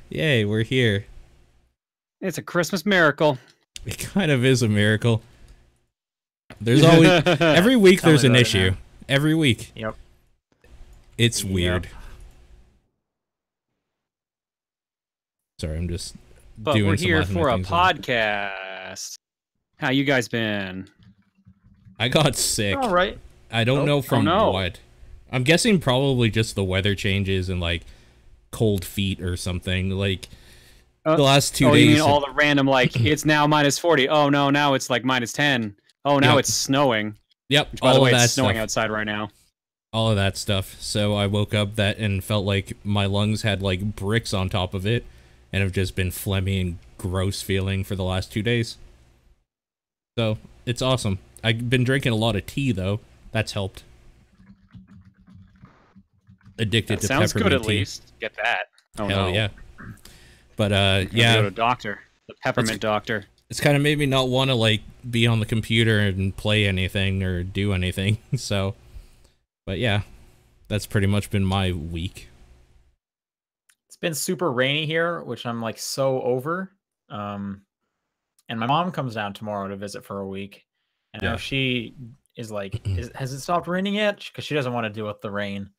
Yay, we're here. It's a Christmas miracle. It kind of is a miracle. There's always every week Tell me there's an about it, issue. man. Every week. Yep. It's Yep. weird. Sorry, I'm just But doing we're some here last minute for a things. podcast. How you guys been? I got sick. All right. I don't know from no. what. I'm guessing probably just the weather changes and like cold feet or something. Like the last 2 days. You mean all the random like it's now minus 40. Oh no, now it's like minus 10. Oh, now Yep. it's snowing. Yep, Which, by all the way, of that it's snowing stuff. outside right now. All of that stuff. So I woke up that and felt like my lungs had like bricks on top of it, and have just been phlegmy and gross feeling for the last 2 days. So it's awesome. I've been drinking a lot of tea though. That's helped. Addicted That to sounds peppermint good at tea. least. Get that. Oh Hell no. yeah. But Gotta go yeah, to a doctor. The peppermint doctor. it's kind of made me not want to like be on the computer and play anything or do anything. So, but yeah, that's pretty much been my week. It's been super rainy here, which I'm like so over. And my mom comes down tomorrow to visit for a week. And I know Yeah. she is like, has it stopped raining yet? Because she doesn't want to deal with the rain.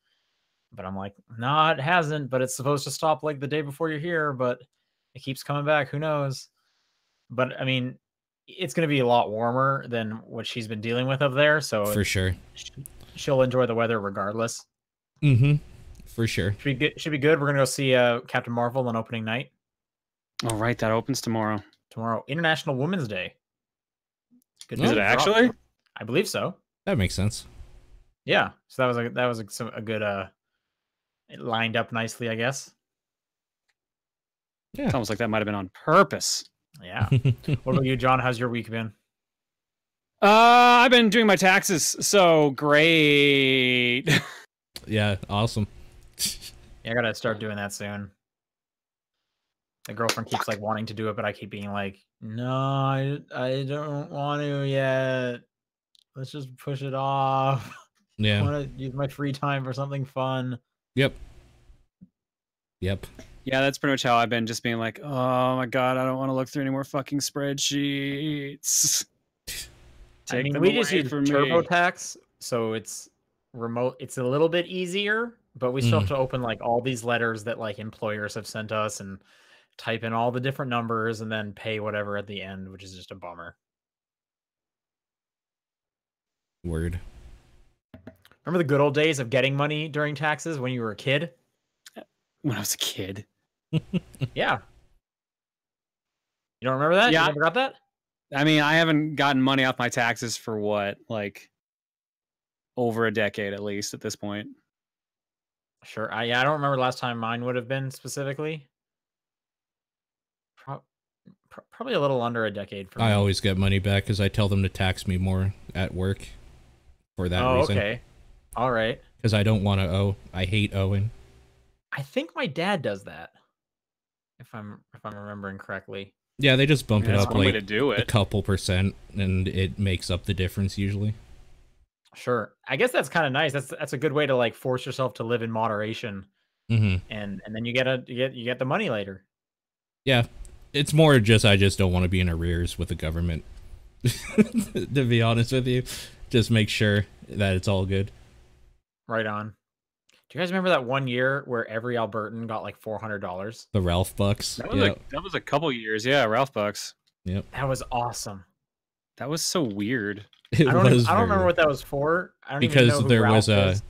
But I'm like, no, it hasn't. But it's supposed to stop like the day before you're here. But it keeps coming back. Who knows? But I mean, it's going to be a lot warmer than what she's been dealing with up there. So For sure. she'll enjoy the weather regardless. Mm-hmm. For sure. Should be good. We're gonna go see Captain Marvel on opening night All right, that opens tomorrow. tomorrow. International Women's Day. Good Oh, Is news it drop. actually? I believe so. That makes sense. Yeah. So that was a good it lined up nicely, I guess. Yeah. It's almost like that might have been on purpose. Yeah. What about you, John? How's your week been? I've been doing my taxes, so great. Yeah, awesome. Yeah, I gotta start doing that soon. The girlfriend keeps like wanting to do it, but I keep being like, no, I don't want to yet. Let's just push it off. I Yeah. want to use my free time for something fun. Yep. Yep. Yeah, that's pretty much how I've been, just being like, oh my god, I don't want to look through any more fucking spreadsheets. I mean, them we just away use from me. TurboTax, so it's remote. It's a little bit easier, but we still have to open like all these letters that like employers have sent us and type in all the different numbers and then pay whatever at the end, which is just a bummer. Word. Remember the good old days of getting money during taxes when you were a kid? When I was a kid. Yeah. You don't remember that? Yeah. You never got that? I mean, I haven't gotten money off my taxes for what, like, over a decade at least at this point. Sure. Yeah, I don't remember the last time mine would have been specifically. Probably a little under a decade for me. I always get money back because I tell them to tax me more at work for that Oh, reason. okay. All right. Because I don't want to owe. I hate owing. I think my dad does that. If I'm remembering correctly. Yeah, they just bump it That's up one way like to do a it. couple percent, and it makes up the difference usually. Sure. I guess that's kind of nice. That's a good way to like force yourself to live in moderation, Mm-hmm. and then you get the money later. Yeah, it's more just I just don't want to be in arrears with the government. To be honest with you, just make sure that it's all good. Right on. Do you guys remember that one year where every Albertan got like $400? The Ralph bucks. That was a couple years, yeah, Ralph Bucks. Yep. That was awesome. That was so weird. It I don't was remember very- what that was for. I don't even because know who there Ralph was a. is.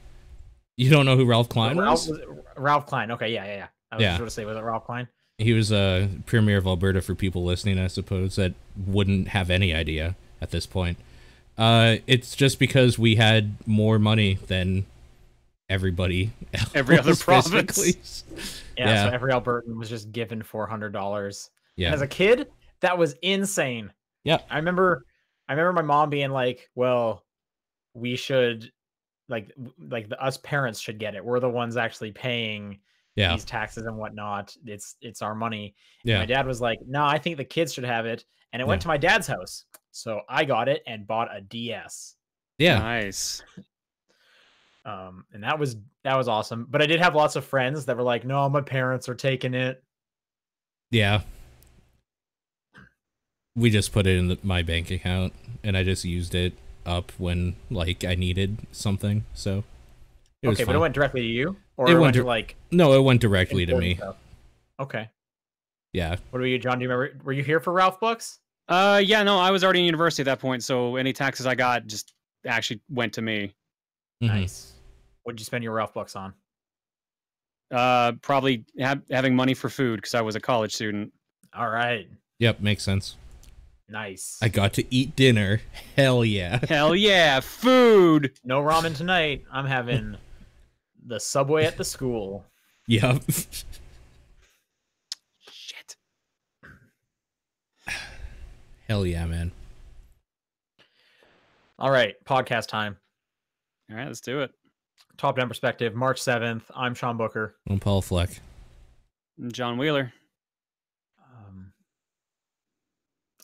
You don't know who Ralph Klein Ralph, was? Ralph Klein. Okay, yeah. I was Yeah. just going to say, was it Ralph Klein? He was a premier of Alberta for people listening, I suppose, that wouldn't have any idea at this point. It's just because we had more money than everybody else. Every other province. basically. Yeah, so every Albertan was just given $400. Yeah. As a kid, that was insane. Yeah. I remember my mom being like, "Well, we should us parents should get it. We're the ones actually paying Yeah. these taxes and whatnot. It's our money." And Yeah. my dad was like, "No, I think the kids should have it." And it went to my dad's house. So I got it and bought a DS. Yeah. Nice. And that was awesome. But I did have lots of friends that were like, "No, my parents are taking it." Yeah. We just put it in my bank account, and I just used it up when like I needed something. So it was Okay, but fun. it went directly to you, or It it went went to to like no, it went directly to important me. stuff? Okay. Yeah. What about you, John? Do you remember? Were you here for Ralph Bucks? Yeah, no, I was already in university at that point, so any taxes I got just actually went to me. Nice. What'd you spend your Ralph Bucks on? Probably having money for food because I was a college student. All right. Yep, makes sense. Nice. I got to eat dinner. Hell yeah. Hell yeah, food. No ramen tonight. I'm having the Subway at the school. Yep. Shit. Hell yeah, man. All right, podcast time. All right, let's do it. Top down perspective, March 7th. I'm Sean Booker. I'm Paul Fleck. I'm John Wheeler.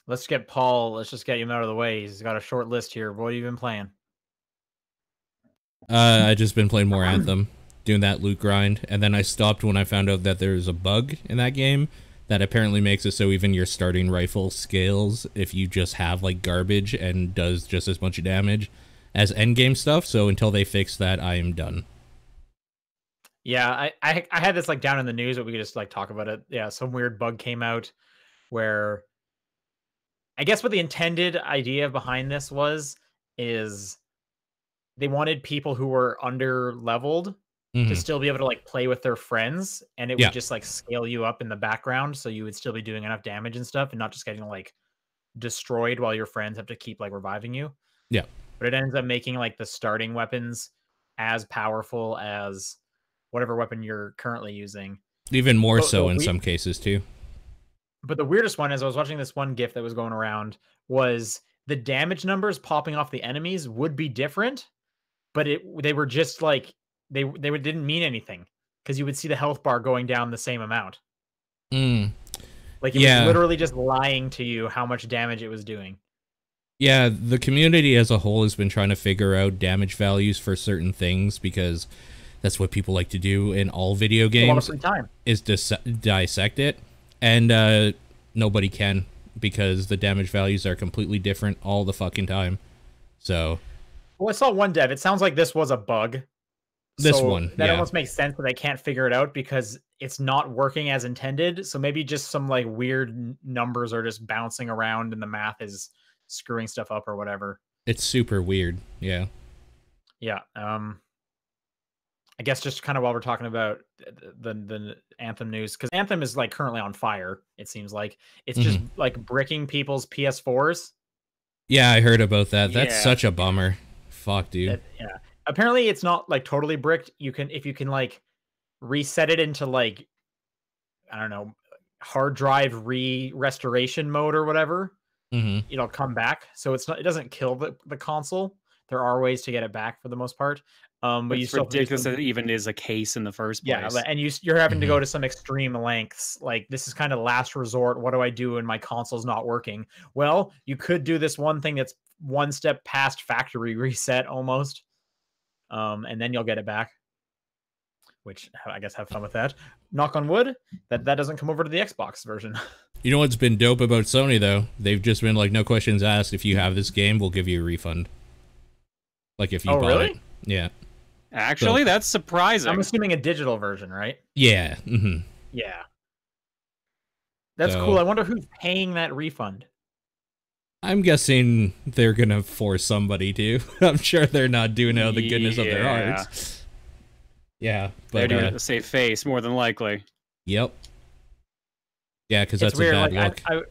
Let's get Paul. Let's just get him out of the way. He's got a short list here. What have you been playing? I just been playing more Anthem, doing that loot grind, and then I stopped when I found out that there's a bug in that game that apparently makes it so even your starting rifle scales if you just have like garbage and does just as much damage as endgame stuff. So until they fix that, I am done. Yeah, I had this like down in the news, but we could just like talk about it. Yeah, some weird bug came out where I guess what the intended idea behind this is they wanted people who were under leveled to still be able to like play with their friends, and it would just like scale you up in the background, so you would still be doing enough damage and stuff, and not just getting like destroyed while your friends have to keep like reviving you. Yeah. But it ends up making like the starting weapons as powerful as whatever weapon you're currently using. Even more so in some cases too. But the weirdest one is I was watching this one GIF that was going around was the damage numbers popping off the enemies would be different, but they were just like they didn't mean anything because you would see the health bar going down the same amount. Like it was literally just lying to you how much damage it was doing. Yeah, the community as a whole has been trying to figure out damage values for certain things because that's what people like to do in all video games. A lot of free time. Is dissect it. And nobody can because the damage values are completely different all the fucking time. So, well, I saw one dev. It sounds like this was a bug. This so one, that almost makes sense that they can't figure it out because it's not working as intended. So maybe just some like weird numbers are just bouncing around and the math is screwing stuff up or whatever. It's super weird. Yeah. Yeah. I guess just kind of while we're talking about the Anthem news, because Anthem is like currently on fire. It seems like it's just like bricking people's PS4s. Yeah, I heard about that. That's such a bummer. Fuck, dude. Yeah. Apparently, it's not like totally bricked. If you can like reset it into like I don't know hard drive restoration mode or whatever, it'll come back. So it doesn't kill the console. There are ways to get it back for the most part. But it's ridiculous that it even is a case in the first place. Yeah, and you're having to go to some extreme lengths. Like this is kind of last resort. What do I do when my console's not working? Well, you could do this one thing that's one step past factory reset almost, and then you'll get it back. Which I guess have fun with that. Knock on wood that doesn't come over to the Xbox version. You know what's been dope about Sony though? They've just been like, no questions asked. If you have this game, we'll give you a refund. Like if you bought it. Yeah. Actually, that's surprising. I'm assuming a digital version, right? Yeah. Yeah. That's cool. I wonder who's paying that refund. I'm guessing they're gonna force somebody to. I'm sure they're not doing it out of the goodness of their hearts. Yeah, but they're doing it to save face, more than likely. Yep. Yeah, because that's weird. A bad look.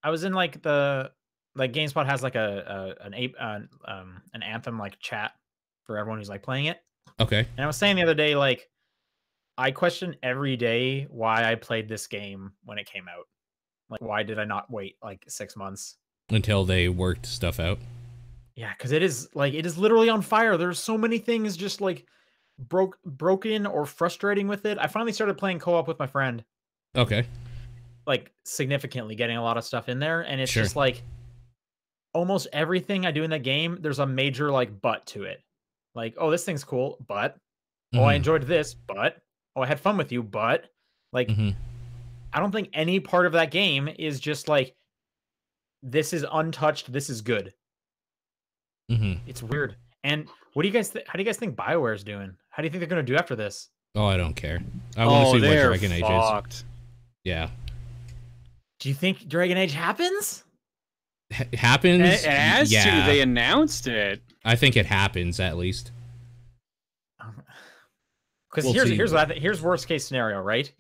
I was in like GameSpot has like an Anthem like chat for everyone who's like playing it. Okay. And I was saying the other day, like, I question every day why I played this game when it came out. Like, why did I not wait like 6 months until they worked stuff out? Yeah, because it is literally on fire. There's so many things just like broken or frustrating with it. I finally started playing co-op with my friend. Okay. Like significantly getting a lot of stuff in there, and it's just like almost everything I do in that game, there's a major like but to it. Like, oh, this thing's cool, but oh, I enjoyed this, but oh, I had fun with you, but like I don't think any part of that game is just like, this is untouched, this is good. It's weird. And what do you guys how do you guys think BioWare's doing? How do you think they're going to do after this? Oh, I don't care. I want to see what Dragon Age is. Yeah. Do you think Dragon Age happens? Happens? It has yeah. to. They announced it. I think it happens, at least. Because here's what I think. Here's worst case scenario, right?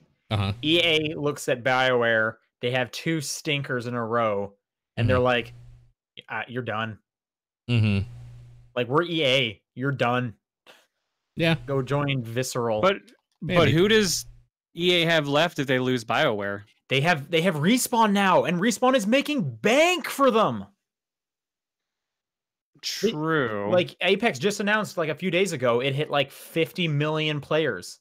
EA looks at BioWare. They have 2 stinkers in a row, and they're like, "You're done." Like, we're EA. You're done. Yeah. Go join Visceral. But who does EA have left if they lose BioWare? They have Respawn now, and Respawn is making bank for them. True. Like, Apex just announced like a few days ago, it hit like 50 million players.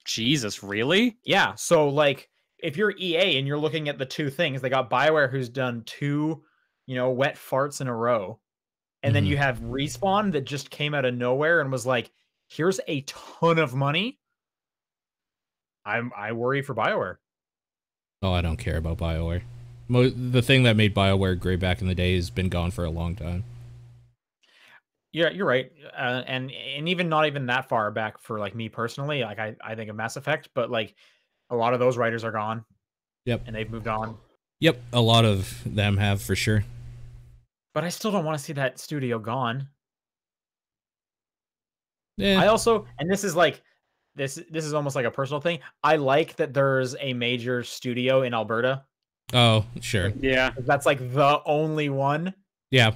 Jesus, really? Yeah. So like, if you're EA and you're looking at the 2 things, they got BioWare, who's done 2, wet farts in a row. And then you have Respawn that just came out of nowhere and was like, here's a ton of money. I worry for BioWare. Oh, I don't care about BioWare. The thing that made BioWare great back in the day has been gone for a long time. Yeah, you're right. And even not even that far back for like me personally, like I think of Mass Effect, but like a lot of those writers are gone. Yep. And they've moved on. Yep, a lot of them have for sure. But I still don't want to see that studio gone. Yeah. I also, and this is like, this is almost like a personal thing. I like that there's a major studio in Alberta. Oh, sure. Yeah. That's like the only one. Yeah.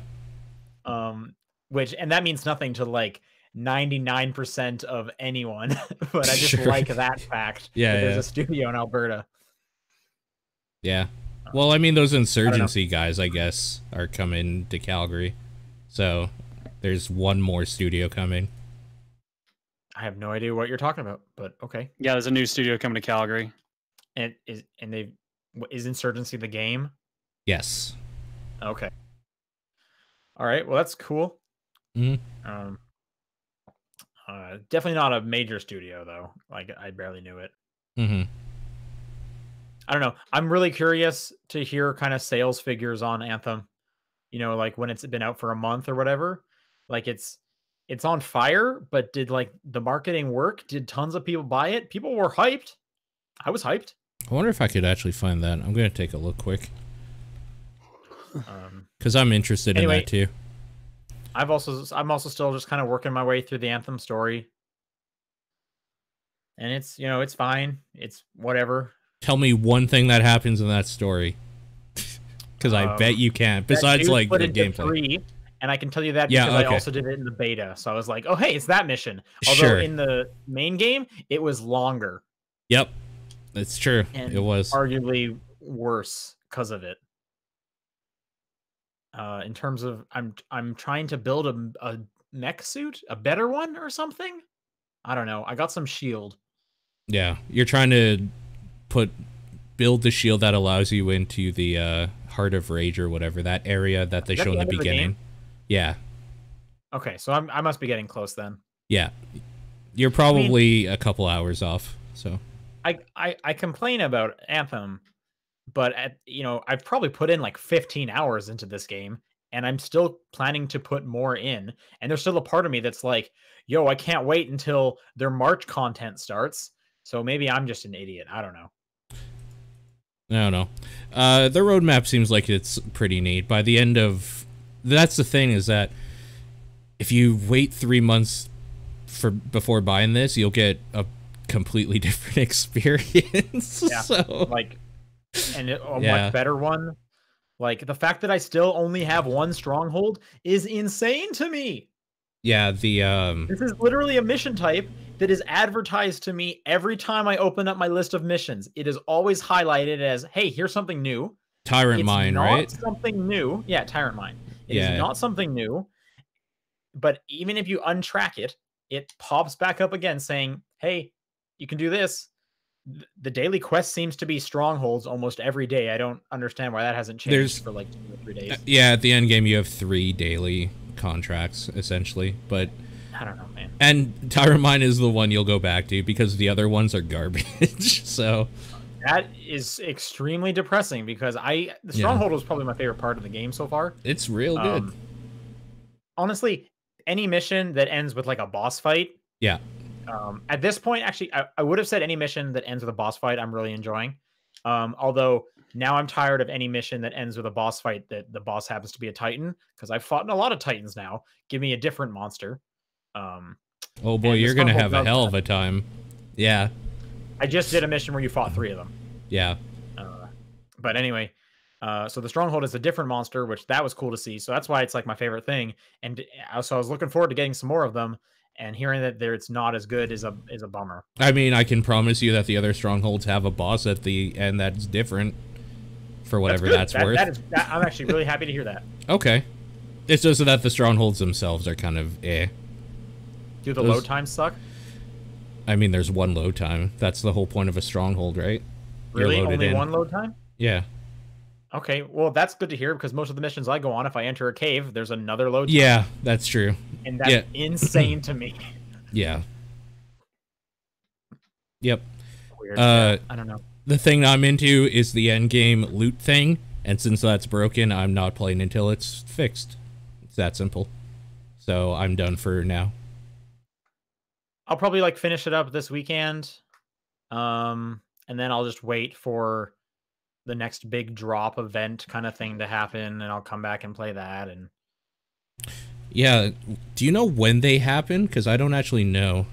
And that means nothing to like 99% of anyone, but I just like that fact. Yeah. That there's a studio in Alberta. Yeah. Well, I mean, those insurgency guys, I guess, are coming to Calgary. So there's one more studio coming. I have no idea what you're talking about, but okay. Yeah, there's a new studio coming to Calgary. And is Insurgency the game? Yes. Okay. All right. Well, that's cool. Mm-hmm. Definitely not a major studio though. Like, I barely knew it. Mm-hmm. I don't know. I'm really curious to hear kind of sales figures on Anthem. Like when it's been out for a month or whatever. Like it's on fire, but did like the marketing work? Did tons of people buy it? People were hyped. I was hyped. I wonder if I could actually find that. I'm going to take a look quick. Because I'm interested in that too. I'm also still just kind of working my way through the Anthem story. And it's, it's fine. It's whatever. Tell me one thing that happens in that story. Because I bet you can't. Besides, like, the gameplay. And I can tell you that because I also did it in the beta. So I was like, oh, hey, it's that mission. Although in the main game, it was longer. Yep. It's true. And it was. Arguably worse because of it. In terms of, I'm trying to build a mech suit, a better one or something. I don't know. I got some shield. Yeah. You're trying to build the shield that allows you into the Heart of Rage or whatever, that area that they show in the beginning. Yeah. Okay, so I must be getting close then. Yeah. You're probably a couple hours off, so. I complain about Anthem, but I've probably put in like 15 hours into this game, and I'm still planning to put more in. And there's still a part of me that's like, yo, I can't wait until their March content starts. So maybe I'm just an idiot. I don't know. I don't know. The roadmap seems like it's pretty neat. By the end of... That's the thing, is that if you wait 3 months before buying this, you'll get a completely different experience. Yeah. So, like, and a much better one. Like, the fact that I still only have one stronghold is insane to me. Yeah, this is literally a mission type that is advertised to me every time I open up my list of missions. It is always highlighted as, hey, here's something new. Tyrant Mine, right? It's not something new. Yeah, Tyrant Mine. It is not something new. But even if you untrack it, it pops back up again saying, hey, you can do this. The daily quest seems to be strongholds almost every day. I don't understand why that hasn't changed for like 2 or 3 days. Yeah, at the end game you have 3 daily contracts essentially, but I don't know, man. And Tyrant Mine is the one you'll go back to because the other ones are garbage. So That is extremely depressing because the Stronghold was probably my favorite part of the game so far. It's real good. Honestly, any mission that ends with like a boss fight. Yeah. At this point, actually, I would have said any mission that ends with a boss fight, I'm really enjoying. Although now I'm tired of any mission that ends with a boss fight that the boss happens to be a Titan, because I've fought in a lot of Titans now. Give me a different monster. Oh boy, you're gonna have a hell of a time. Yeah. I just did a mission where you fought 3 of them. Yeah. But anyway, so the Stronghold is a different monster, which that was cool to see. So that's why it's like my favorite thing. And so I was looking forward to getting some more of them. And hearing that it's not as good is a bummer. I mean, I can promise you that the other Strongholds have a boss at the end that's different for whatever that's worth. I'm actually really happy to hear that. Okay. It's just that the Strongholds themselves are kind of eh. Do the load times suck? I mean, there's one load time. That's the whole point of a Stronghold, right? Really? Only one load time? Yeah. Okay, well, that's good to hear, because most of the missions I go on, if I enter a cave, there's another load time. Yeah, that's true. And that's insane to me. Yeah. Yep. Weird. I don't know. The thing I'm into is the end game loot thing, and since that's broken, I'm not playing until it's fixed. It's that simple. So I'm done for now. I'll probably like finish it up this weekend, and then I'll just wait for the next big drop event kind of thing to happen, and I'll come back and play that. And yeah, do you know when they happen? Because I don't actually know.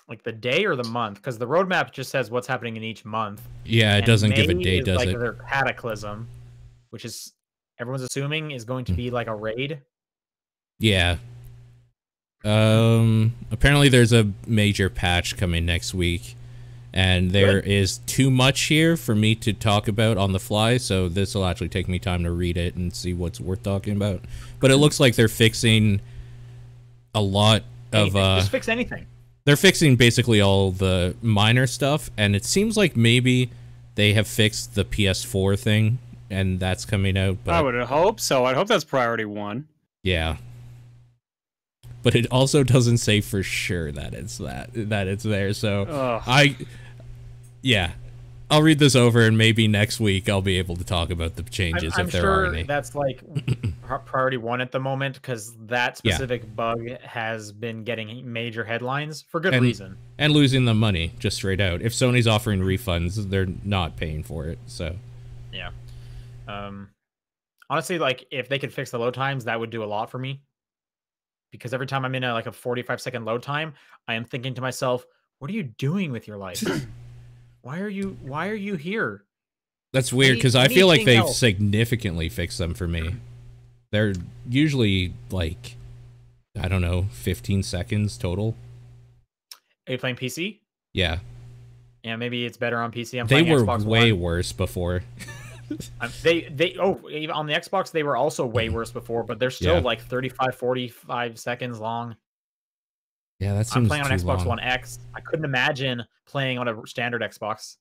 Like the day or the month? Because the roadmap just says what's happening in each month. Yeah, it doesn't give a date, does it? Their Cataclysm, which is everyone's assuming is going to be like a raid. Yeah. Apparently there's a major patch coming next week, and there is too much here for me to talk about on the fly, so this will actually take me time to read it and see what's worth talking about. But it looks like they're fixing a lot of just fix anything. They're fixing basically all the minor stuff, and it seems like maybe they have fixed the PS4 thing, and that's coming out. But I would hope so. I'd hope that's priority 1. Yeah. But it also doesn't say for sure that it's there. So yeah, I'll read this over, and maybe next week I'll be able to talk about the changes if there are any. I'm sure that's like priority 1 at the moment, because that specific bug has been getting major headlines for good reason. And losing the money, just straight out. If Sony's offering refunds, they're not paying for it. So yeah. Honestly, like if they could fix the load times, that would do a lot for me. Because every time I'm in a 45-second load time, I am thinking to myself, what are you doing with your life? Why are you here? That's weird, because I feel like they've significantly fixed them for me. They're usually like, I don't know, 15 seconds total. Are you playing PC? Yeah. Yeah, maybe it's better on PC. They were way worse before. They on the Xbox they were also way worse before, but they're still like 35, 45 seconds long. Yeah, that seems I'm playing on Xbox long. One X. I couldn't imagine playing on a standard Xbox.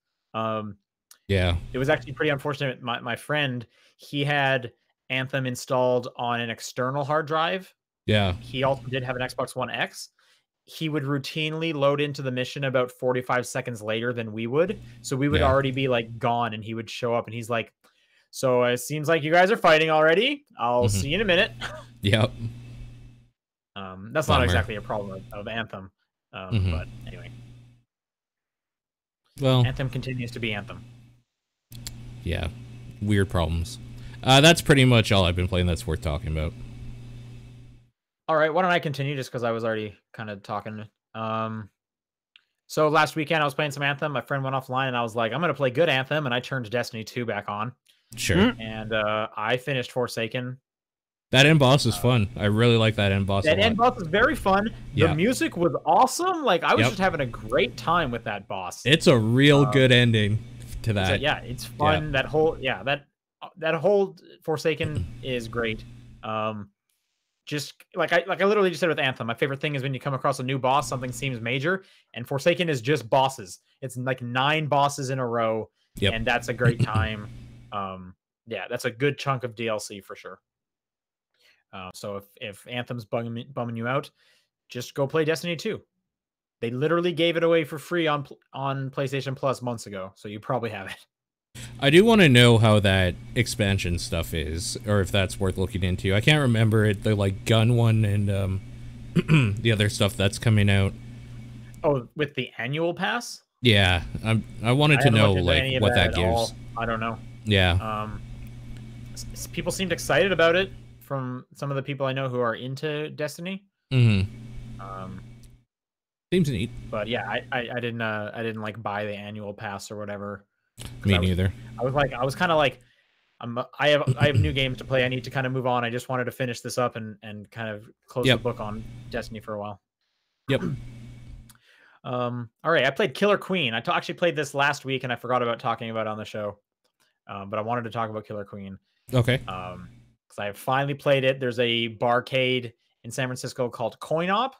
Yeah. It was actually pretty unfortunate. My friend, he had Anthem installed on an external hard drive. Yeah. He also did have an Xbox One X. He would routinely load into the mission about 45 seconds later than we would. So we would already be like gone, and he would show up and he's like, so it seems like you guys are fighting already. I'll see you in a minute. Yep. That's not exactly a problem of Anthem. But anyway. Well, Anthem continues to be Anthem. Yeah. Weird problems. That's pretty much all I've been playing that's worth talking about. All right, why don't I continue just because I was already kind of talking. So last weekend I was playing some Anthem. My friend went offline and I was like, I'm going to play good Anthem. And I turned Destiny 2 back on. Sure. And I finished Forsaken. That end boss is fun. I really like that end boss. That end boss is very fun. Yeah. The music was awesome. Like I was just having a great time with that boss. It's a real good ending to that. Yeah, it's fun. That whole that whole Forsaken is great. Just like I literally just said with Anthem, my favorite thing is when you come across a new boss, something seems major, and Forsaken is just bosses. It's like 9 bosses in a row, and that's a great time. Yeah, that's a good chunk of DLC for sure. So if Anthem's bumming you out, just go play Destiny 2. They literally gave it away for free on PlayStation Plus months ago, so you probably have it. I do want to know how that expansion stuff is, or if that's worth looking into. I can't remember it. The like gun one and the other stuff that's coming out. Oh, with the annual pass? Yeah, I wanted to know like what that gives. All. I don't know. Yeah. People seemed excited about it from some of the people I know who are into Destiny. Seems neat. But yeah, I didn't like buy the annual pass or whatever. Me neither. I was kind of like, I have new games to play. I need to kind of move on. I just wanted to finish this up and kind of close the book on Destiny for a while. Yep. All right, I played Killer Queen. I actually played this last week and I forgot about talking about it on the show. But I wanted to talk about Killer Queen. Okay. Because I finally played it. There's a barcade in San Francisco called Coin Op.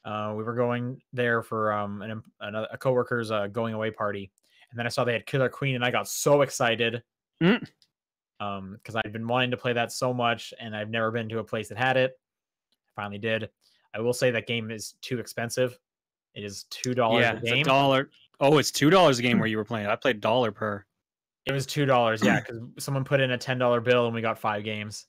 We were going there for a coworker's going away party, and then I saw they had Killer Queen, and I got so excited. Because I'd been wanting to play that so much, and I've never been to a place that had it. I finally did. I will say that game is too expensive. It is $2 a game. It's $1. Oh, it's $2 a game where you were playing. I played $1 per. It was $2, yeah, because someone put in a $10 bill and we got 5 games.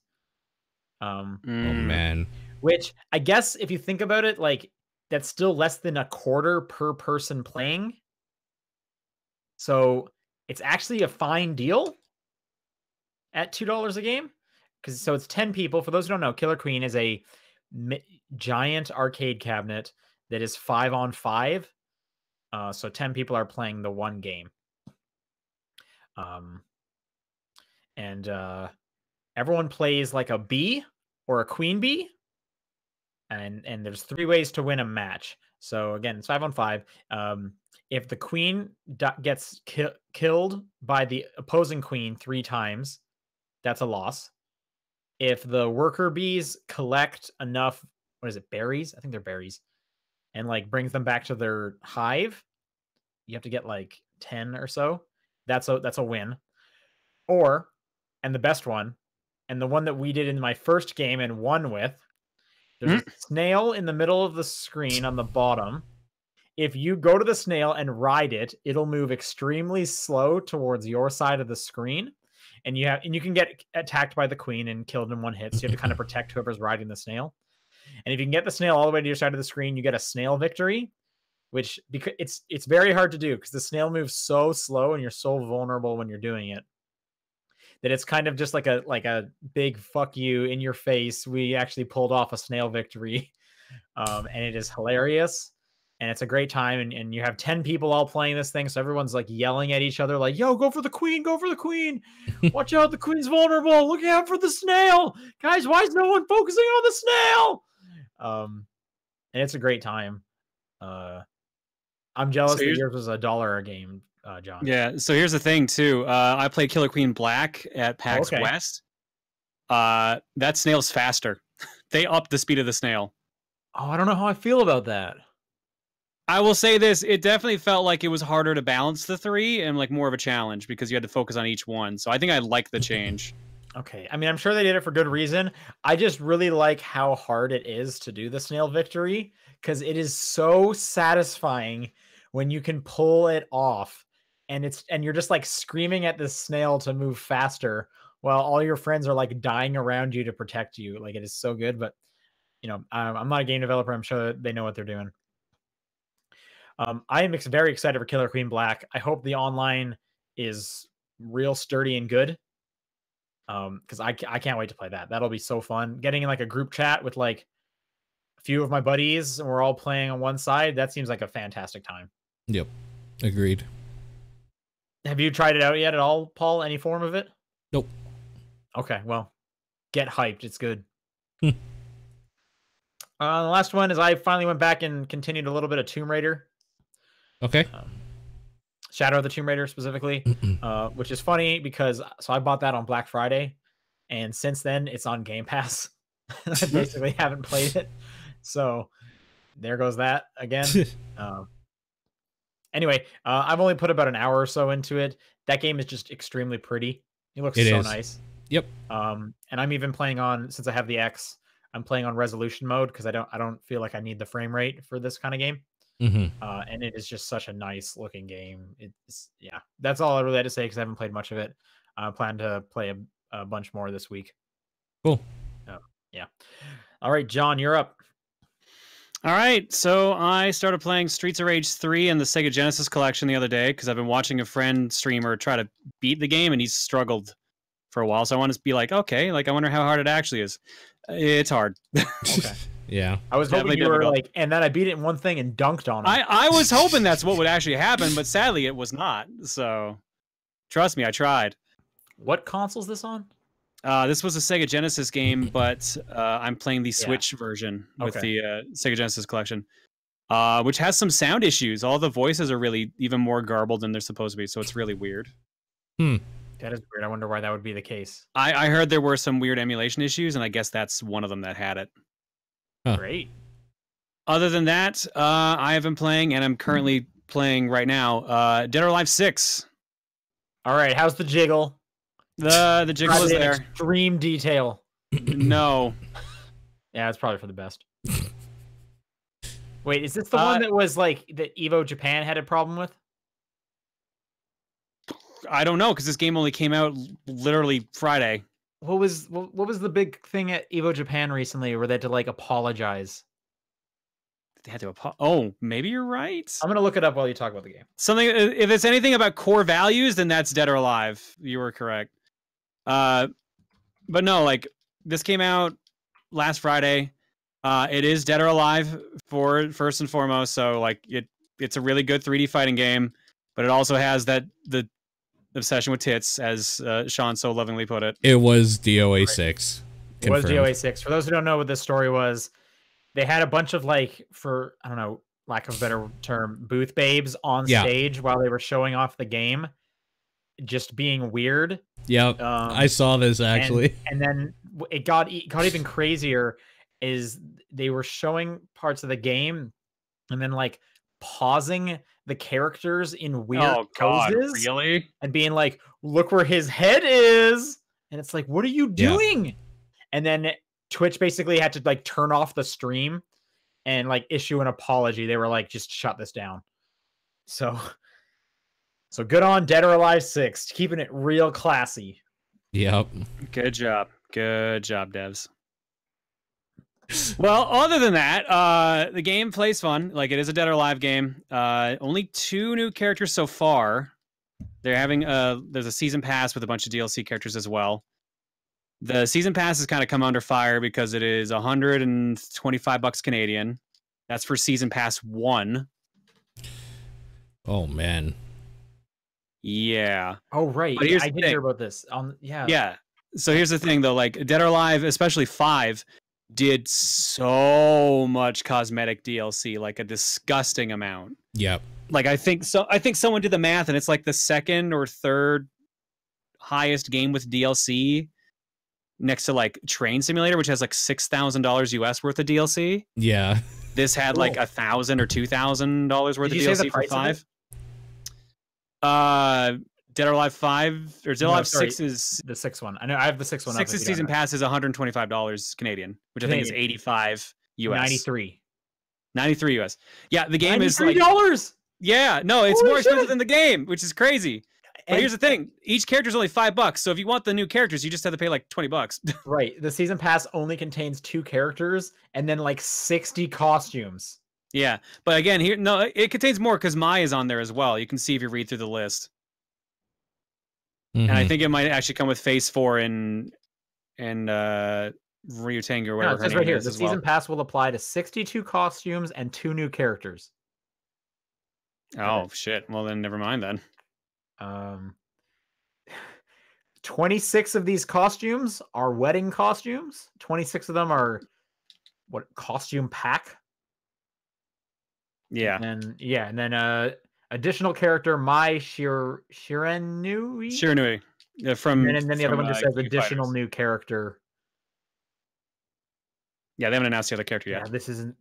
Oh man. Which I guess if you think about it, like that's still less than a quarter per person playing. So it's actually a fine deal at $2 a game. So it's 10 people. For those who don't know, Killer Queen is a giant arcade cabinet that is 5-on-5. So 10 people are playing the one game. And everyone plays like a bee or a queen bee. And there's 3 ways to win a match. So again, it's 5-on-5. If the queen gets killed by the opposing queen 3 times, that's a loss. If the worker bees collect enough, berries? I think they're berries. And like brings them back to their hive, you have to get like 10 or so. That's a win. Or, and the best one, and the one that we did in my first game and won with, there's a snail in the middle of the screen on the bottom. If you go to the snail and ride it, it'll move extremely slow towards your side of the screen. And you can get attacked by the queen and killed in one hit. So you have to kind of protect whoever's riding the snail. And if you can get the snail all the way to your side of the screen, you get a snail victory, which because it's very hard to do because the snail moves so slow and you're so vulnerable when you're doing it that it's kind of just like a big fuck you in your face. We actually pulled off a snail victory, and it is hilarious. And it's a great time, and you have 10 people all playing this thing, so everyone's like yelling at each other, like, "Yo, go for the queen! Go for the queen! Watch out, the queen's vulnerable! Look out for the snail, guys! Why is no one focusing on the snail?" And it's a great time. I'm jealous that yours was $1 a game, John. Yeah. So here's the thing too. I played Killer Queen Black at PAX West. That snail's faster. They upped the speed of the snail. Oh, I don't know how I feel about that. I will say this, it definitely felt like it was harder to balance the 3 and like more of a challenge because you had to focus on each one. So I think I like the change. Okay. I mean, I'm sure they did it for good reason. I just really like how hard it is to do the snail victory because it is so satisfying when you can pull it off and you're just like screaming at this snail to move faster while all your friends are like dying around you to protect you. Like it is so good, but you know, I'm not a game developer. I'm sure they know what they're doing. I am very excited for Killer Queen Black. I hope the online is real sturdy and good. Because I can't wait to play that. That'll be so fun. Getting in like a group chat with like a few of my buddies and we're all playing on one side. That seems like a fantastic time. Yep. Agreed. Have you tried it out yet at all, Paul? Any form of it? Nope. Okay, well, get hyped. It's good. The last one is I finally went back and continued a little bit of Tomb Raider. Okay. Shadow of the Tomb Raider specifically, which is funny because I bought that on Black Friday, and since then it's on Game Pass. I basically haven't played it, so there goes that again. Anyway, I've only put about an hour or so into it. That game is just extremely pretty. It looks so nice. Yep. And I'm even playing on, since I have the X, I'm playing on resolution mode because I don't feel like I need the frame rate for this kind of game. And it is just such a nice looking game. It's yeah, that's all I really had to say because I haven't played much of it. I plan to play a bunch more this week. Cool. Yeah. All right, John, you're up. All right, so I started playing Streets of Rage 3 in the Sega Genesis collection the other day because I've been watching a friend streamer try to beat the game and he's struggled for a while. So I want to be like, okay, like I wonder how hard it actually is. It's hard. Okay. Yeah. I was hoping you were like, and then I beat it in one thing and dunked on it. I was hoping that's what would actually happen, but sadly it was not. So trust me, I tried. What console is this on? This was a Sega Genesis game, but I'm playing the Switch version with the Sega Genesis collection, which has some sound issues. All the voices are really even more garbled than they're supposed to be, so it's really weird. That is weird. I wonder why that would be the case. I heard there were some weird emulation issues, and I guess that's one of them that had it. Huh. Great. Other than that, I have been playing, and I'm currently playing right now, Dead or Alive 6. All right, how's the jiggle? The jiggle is there. Extreme detail. No. Yeah, it's probably for the best. Wait, is this the one that was like that Evo Japan had a problem with? I don't know because this game only came out literally Friday. What was the big thing at Evo Japan recently where they had to like apologize? They had to oh, maybe you're right. I'm gonna look it up while you talk about the game. Something if it's anything about core values, then that's Dead or Alive. You were correct. But no, like this came out last Friday. It is Dead or Alive for first and foremost. So like it's a really good 3D fighting game, but it also has the obsession with tits, as Sean so lovingly put it. It was DOA 6. It was DOA 6. For those who don't know what this story was, they had a bunch of like, for I don't know, lack of a better term, booth babes on stage while they were showing off the game, just being weird. Yep, I saw this actually. And then it got even crazier. Is they were showing parts of the game, and then like pausing the characters in weird poses, really, and being like, "Look where his head is," and it's like, "What are you doing?" Yeah. And then Twitch basically had to like turn off the stream and like issue an apology. They were like, "Just shut this down." So good on Dead or Alive 6, keeping it real classy. Yep. Good job, devs. Well, other than that, the game plays fun. Like it is a Dead or Alive game. Only 2 new characters so far. They're having there's a season pass with a bunch of DLC characters as well. The season pass has kind of come under fire because it is $125 Canadian. That's for season pass 1. Oh man. Yeah. Oh right. I did hear about this. Yeah. So here's the thing though, like Dead or Alive, especially 5. Did so much cosmetic DLC, like a disgusting amount. Yep. Like I think someone did the math and it's like the second or third highest game with DLC next to like Train Simulator, which has like $6,000 US worth of DLC. Yeah. This had like $1,000 or $2,000 worth of DLC for 5. Dead or Alive 5 or Dead or Alive 6 is the 6th one. I know I have the 6th one. 6th season pass is $125 Canadian, which I think is 85 US. 93 US. Yeah, the game is like $93. Yeah, no, it's more expensive than the game, which is crazy. But here's the thing: each character is only $5. So if you want the new characters, you just have to pay like $20. Right. The season pass only contains 2 characters and then like 60 costumes. Yeah, but again, here it contains more because Mai is on there as well. You can see if you read through the list. And I think it might actually come with Phase 4 and Ryutang or whatever. No, it says right here. The season pass will apply to 62 costumes and 2 new characters. Oh shit! Well then, never mind then. 26 of these costumes are wedding costumes. 26 of them are costume pack. Yeah. And then additional character Mai Shiranui. From and then the other one just says additional new character. Yeah, they haven't announced the other character yet. Yeah,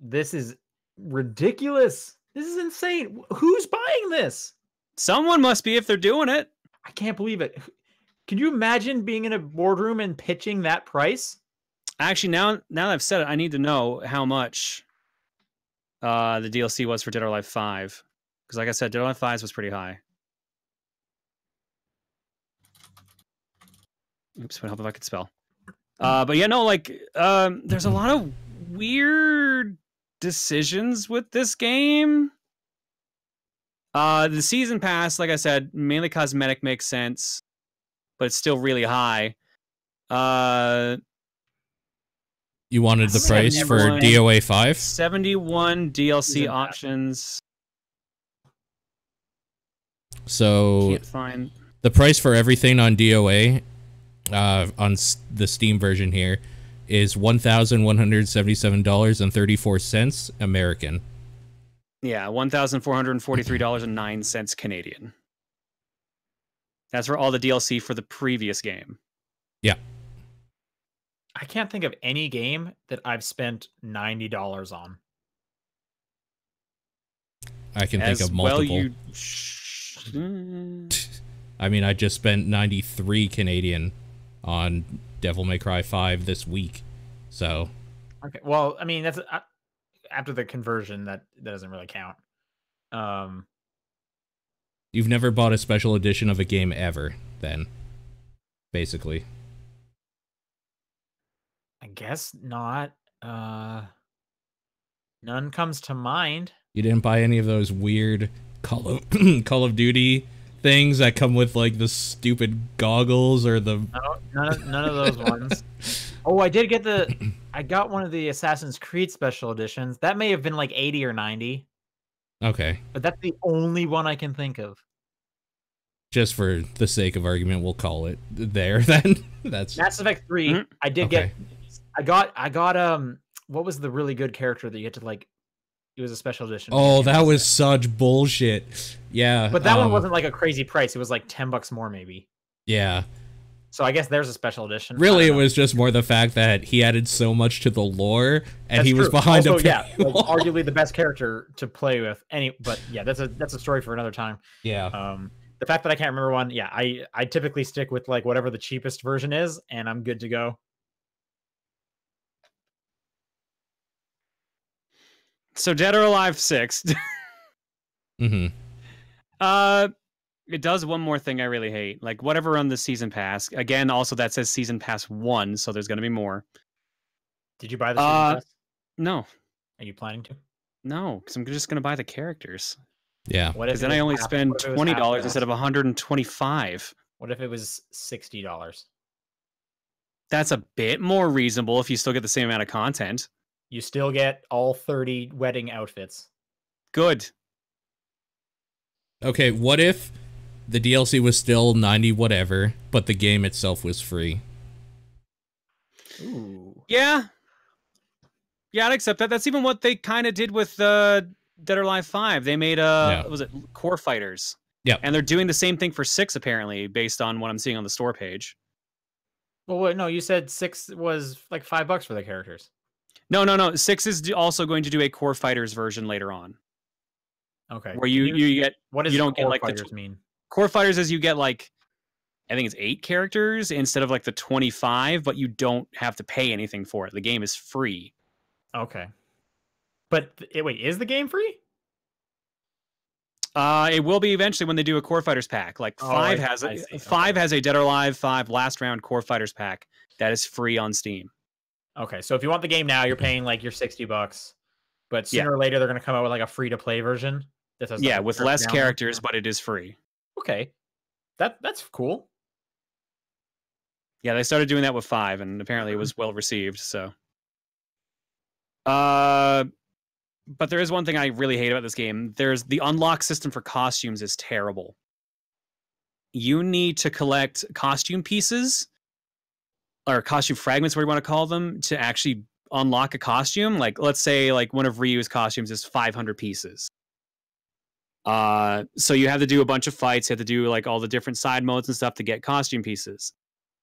this is ridiculous. This is insane. Who's buying this? Someone must be if they're doing it. I can't believe it. Can you imagine being in a boardroom and pitching that price? Actually, now that I've said it, I need to know how much the DLC was for Dead or Alive 5. Because like I said, Dead or Alive 5 was pretty high. Oops, what help if I could spell. But yeah, no, like, there's a lot of weird decisions with this game. The season pass, like I said, mainly cosmetic makes sense, but it's still really high. You wanted the price for DOA 5? 71 DLC options. So Can't find the price for everything on DOA, on the Steam version here, is $1,177.34 American. Yeah, $1,443.09 Canadian. That's for all the DLC for the previous game. Yeah. I can't think of any game that I've spent $90 on. I can think of multiple. I mean, I just spent 93 Canadian on Devil May Cry 5 this week. So. Okay. Well, I mean, that's after the conversion. That doesn't really count. You've never bought a special edition of a game ever, then, basically. I guess not. None comes to mind. You didn't buy any of those weird Call of Duty things that come with like the stupid goggles or the none of those ones. Oh, I did get I got one of the Assassin's Creed special editions. That may have been like 80 or 90. Okay. But that's the only one I can think of. Just for the sake of argument, we'll call it there then. That's Mass Effect 3. I did get I got what was the really good character that you had to like, it was a special edition. Oh, that was such bullshit. Yeah. But that one wasn't like a crazy price. It was like $10 more maybe. Yeah. So I guess there's a special edition. Really, it was just more the fact that he added so much to the lore, and that's he was true. behind also, a yeah, like, arguably the best character to play with. But yeah, that's a story for another time. Yeah. The fact that I can't remember one, yeah, I typically stick with like whatever the cheapest version is, and I'm good to go. So Dead or Alive 6. Mm-hmm. It does one more thing I really hate. Like whatever on the season pass. Again, also that says season pass 1, so there's gonna be more. Did you buy the season pass? No. Are you planning to? No, because I'm just gonna buy the characters. Yeah. Because then I only spend $20 instead of $125. What if it was $60? That's a bit more reasonable if you still get the same amount of content. You still get all 30 wedding outfits. Good. Okay, what if the DLC was still 90 whatever, but the game itself was free? Ooh. Yeah. Yeah, I'd accept that. That's even what they kind of did with Dead or Alive 5. They made was it Core Fighters? Yeah. And they're doing the same thing for 6 apparently, based on what I'm seeing on the store page. Well, wait, no, you said 6 was like $5 for the characters. No. 6 is also going to do a Core Fighters version later on. Okay. Where you get what does you don't Core get like Fighters mean? Core Fighters is you get like I think it's 8 characters instead of like the 25, but you don't have to pay anything for it. The game is free. Okay. But wait, is the game free? It will be eventually when they do a Core Fighters pack. Like 5 has a Dead or Alive 5 last round Core Fighters pack that is free on Steam. Okay, so if you want the game now, you're paying like your $60, but sooner or later they're going to come out with like a free to play version. That has, like, with less characters, but it is free. Okay, that's cool. Yeah, they started doing that with 5, and apparently it was well received. So, but there is one thing I really hate about this game. There's the unlock system for costumes is terrible. You need to collect costume pieces or costume fragments, whatever you want to call them, to actually unlock a costume. Like, let's say like one of Ryu's costumes is 500 pieces. So you have to do a bunch of fights. You have to do like all the different side modes and stuff to get costume pieces.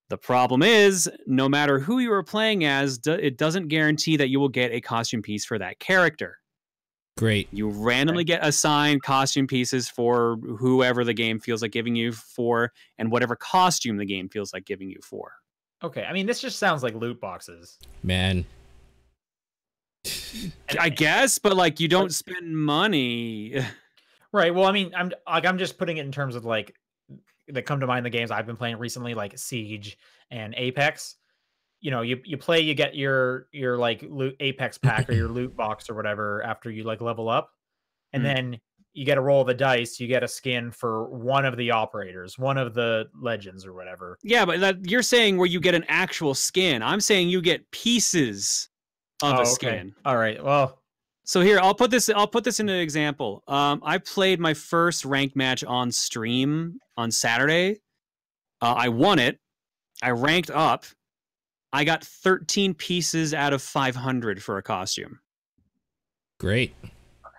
The problem is, no matter who you are playing as, it doesn't guarantee that you will get a costume piece for that character. Great. You randomly get assigned costume pieces for whoever the game feels like giving you for, and whatever costume the game feels like giving you for. Okay, I mean, this just sounds like loot boxes. Man. I guess, but like you don't spend money. Right. Well, I mean, I'm just putting it in terms of like that come to mind the games I've been playing recently, like Siege and Apex. You know, you play, you get your like loot Apex pack or your loot box or whatever after you like level up, and then you get a roll of the dice. You get a skin for one of the operators, one of the legends or whatever. Yeah, but you're saying where you get an actual skin. I'm saying you get pieces of a skin. All right. Well, so here I'll put this into an example. I played my first ranked match on stream on Saturday. I won it. I ranked up. I got 13 pieces out of 500 for a costume. Great.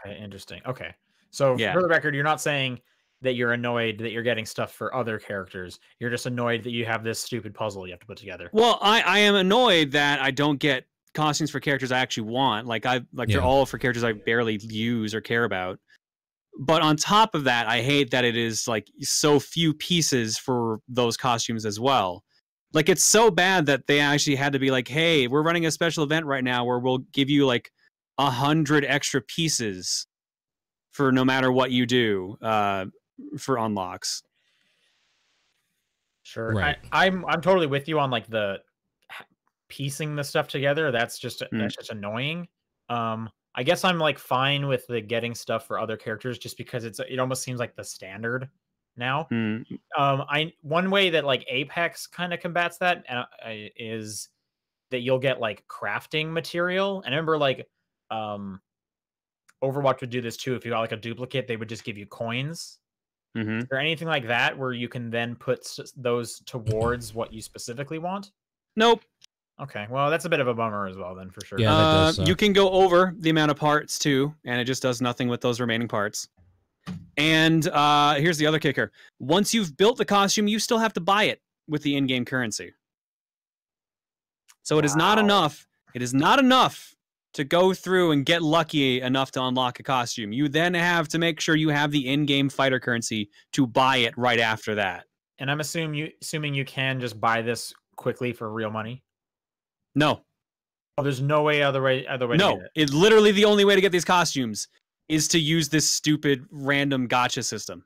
Okay, interesting. Okay. So for the record, you're not saying that you're annoyed that you're getting stuff for other characters. You're just annoyed that you have this stupid puzzle you have to put together. Well, I am annoyed that I don't get costumes for characters I actually want. They're all for characters I barely use or care about. But on top of that, I hate that it is like so few pieces for those costumes as well. Like, it's so bad that they actually had to be like, hey, we're running a special event right now where we'll give you like 100 extra pieces for no matter what you do for unlocks. Sure. Right. I'm totally with you on like the piecing the stuff together. That's just annoying. I guess I'm like fine with the getting stuff for other characters just because it almost seems like the standard now. One way that like Apex kind of combats that is that you'll get like crafting material. And I remember like Overwatch would do this too. If you got like a duplicate, they would just give you coins. Is there anything like that where you can then put those towards what you specifically want? Nope. Okay, well, that's a bit of a bummer as well then, for sure. Yeah, that does suck. You can go over the amount of parts too, and it just does nothing with those remaining parts. And here's the other kicker. Once you've built the costume, you still have to buy it with the in-game currency. So it is not enough. It is not enough to go through and get lucky enough to unlock a costume. You then have to make sure you have the in-game fighter currency to buy it right after that. And I'm assuming you can just buy this quickly for real money? No. Oh, there's no other way No, to get it. it's literally the only way to get these costumes is to use this stupid random gacha system.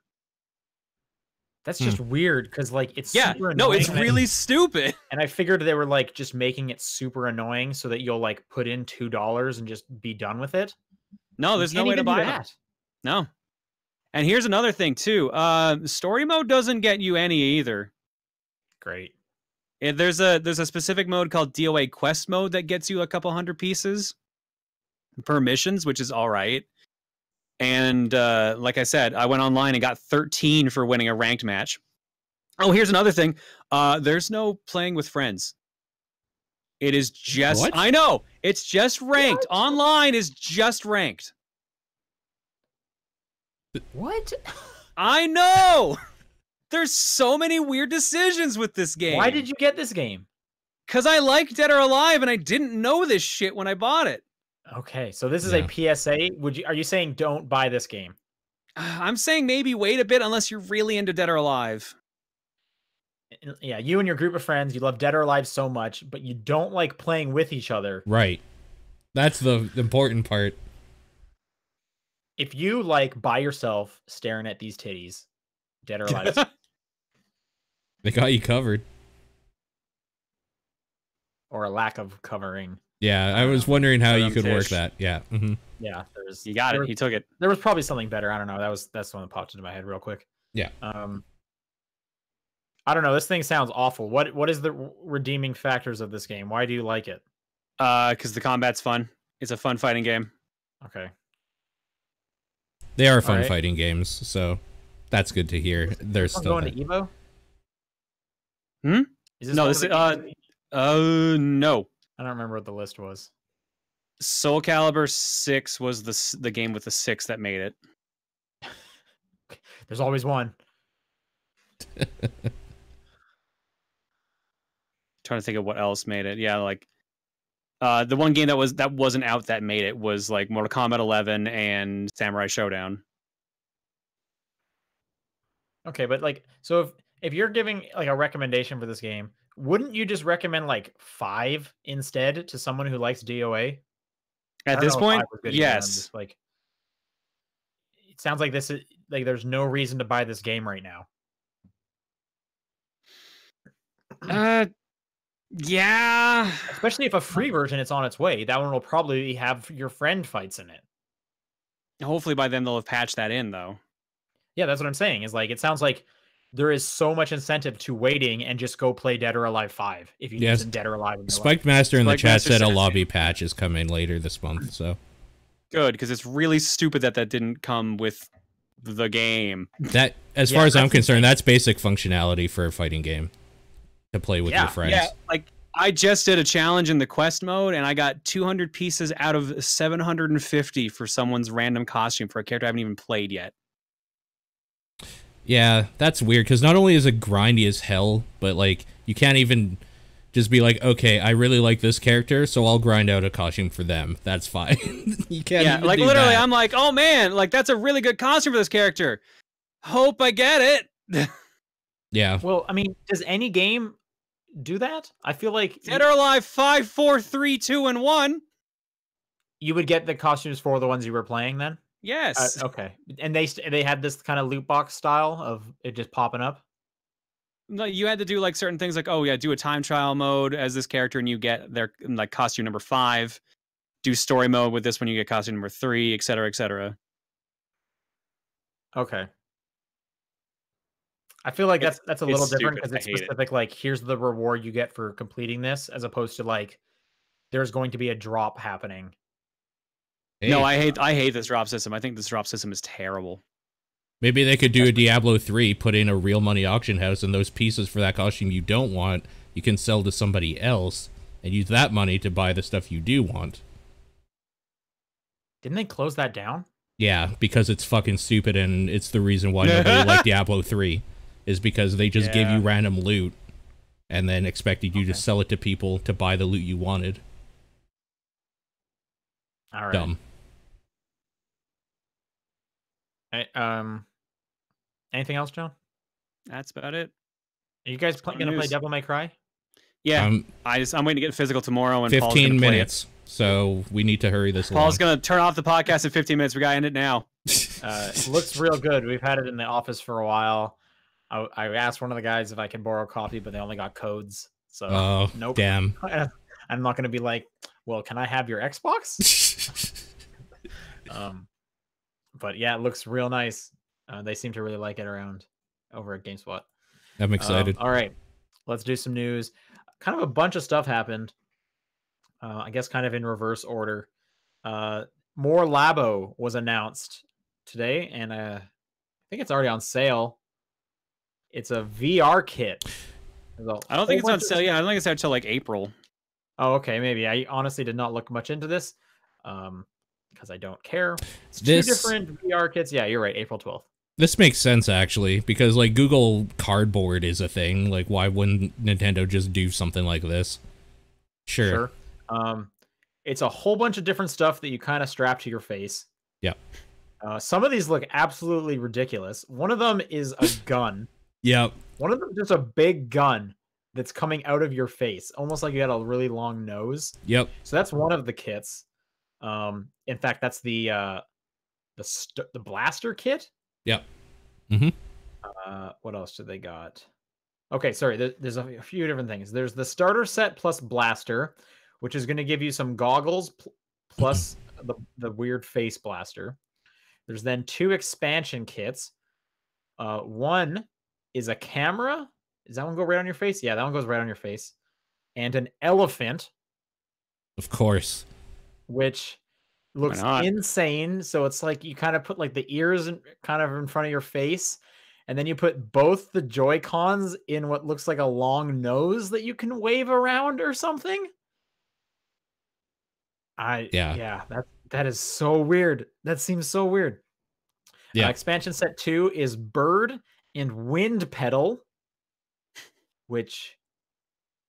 That's just weird because like it's super annoying. No, it's really stupid. And I figured they were like just making it super annoying so that you'll like put in $2 and just be done with it. No, there's no way to buy that. No. And here's another thing too. Story mode doesn't get you any either. Great. There's a specific mode called DOA quest mode that gets you a couple hundred pieces per missions, which is all right. And like I said, I went online and got 13 for winning a ranked match. Oh, here's another thing. There's no playing with friends. It is just... What? I know! It's just ranked. What? Online is just ranked. What? I know! There's so many weird decisions with this game. Why did you get this game? Because I like Dead or Alive and I didn't know this shit when I bought it. Okay, so this is a PSA. Are you saying don't buy this game? I'm saying maybe wait a bit unless you're really into Dead or Alive. Yeah, you and your group of friends, you love Dead or Alive so much, but you don't like playing with each other. Right. That's the important part. If you like by yourself staring at these titties, Dead or Alive. They got you covered. Or a lack of covering. Yeah, I was wondering how you could work that. Yeah. Yeah, you got it. He took it. There was probably something better. I don't know. That's the one that popped into my head real quick. Yeah. I don't know. This thing sounds awful. What is the redeeming factors of this game? Why do you like it? Because the combat's fun. It's a fun fighting game. Okay. They are fun fighting games, so that's good to hear. There's still going to Evo. Is this no. This no. I don't remember what the list was. Soul Calibur 6 was the game with the 6 that made it. There's always one. Trying to think of what else made it. Yeah, like the one game that wasn't out that made it was like Mortal Kombat 11 and Samurai Showdown. Okay, but like, so if you're giving like a recommendation for this game, wouldn't you just recommend like 5 instead to someone who likes DOA? At this point, I'm yes. just like, it sounds like this is like there's no reason to buy this game right now. Yeah. Especially if a free version is on its way. That one will probably have your friend fights in it. Hopefully by then they'll have patched that in, though. Yeah, that's what I'm saying. Is like it sounds like there is so much incentive to waiting and just go play Dead or Alive 5 if you need some Dead or Alive in your Spiked life. Master in the Spiked chat Master said a says lobby patch is coming later this month, so. Good, because it's really stupid that didn't come with the game. That, as far as I'm concerned, that's basic functionality for a fighting game to play with your friends. Yeah, like I just did a challenge in the quest mode, and I got 200 pieces out of 750 for someone's random costume for a character I haven't even played yet. Yeah, that's weird, because not only is it grindy as hell, but, like, you can't even just be like, okay, I really like this character, so I'll grind out a costume for them. That's fine. You can't even like, do literally, that. I'm like, oh, man, like, that's a really good costume for this character. Hope I get it. Yeah. Well, I mean, does any game do that? I feel like Dead or Alive 5, 4, 3, 2, and 1. You would get the costumes for the ones you were playing then? Yes. Okay. And they had this kind of loot box style of it just popping up? No, you had to do like certain things like, oh yeah, do a time trial mode as this character and you get their like costume number 5. Do story mode with this one, you get costume number 3, etc., etc. Okay. I feel like that's a little different because it's specific. Like, here's the reward you get for completing this, as opposed to like, there's going to be a drop happening. Hey. No, I hate this drop system. I think this drop system is terrible. Maybe they could do a Diablo 3, put in a real money auction house, and those pieces for that costume you don't want, you can sell to somebody else, and use that money to buy the stuff you do want. Didn't they close that down? Yeah, because it's fucking stupid, and it's the reason why nobody liked Diablo 3, is because they just gave you random loot, and then expected you to sell it to people to buy the loot you wanted. All right. Dumb. Anything else, John? That's about it. Are you guys gonna play Devil May Cry? Yeah, I'm waiting to get physical tomorrow. And 15 minutes, so we need to hurry this along. Paul's gonna turn off the podcast in 15 minutes. We gotta end it now. It looks real good. We've had it in the office for a while. I asked one of the guys if I could borrow a copy, but they only got codes. So nope. Damn. I'm not gonna be like, well, can I have your Xbox? But yeah, it looks real nice. They seem to really like it over at GameSpot. I'm excited. All right, let's do some news. Kind of a bunch of stuff happened. I guess kind of in reverse order. More Labo was announced today, and I think it's already on sale. It's a VR kit. I don't think it's on sale yet. I don't think it's out till like April. Oh, okay, maybe. I honestly did not look much into this. Because I don't care. It's 2 different VR kits. Yeah, you're right. April 12th. This makes sense, actually, because, like, Google Cardboard is a thing. Like, why wouldn't Nintendo just do something like this? Sure. It's a whole bunch of different stuff that you kind of strap to your face. Yep. Some of these look absolutely ridiculous. One of them is a gun. Yep. One of them is just a big gun that's coming out of your face, almost like you had a really long nose. Yep. So that's one of the kits. In fact, that's the blaster kit. Yep. What else do they got? Okay, sorry. There's a few different things. There's the starter set plus blaster, which is going to give you some goggles plus the weird face blaster. There's then 2 expansion kits. One is a camera. Does that one go right on your face? Yeah, that one goes right on your face. And an elephant. Of course. Which looks insane. So it's like you kind of put like the ears kind of in front of your face, and then you put both the Joy-Cons in what looks like a long nose that you can wave around or something. Yeah, that is so weird. That seems so weird. Yeah. Expansion set 2 is bird and wind pedal, which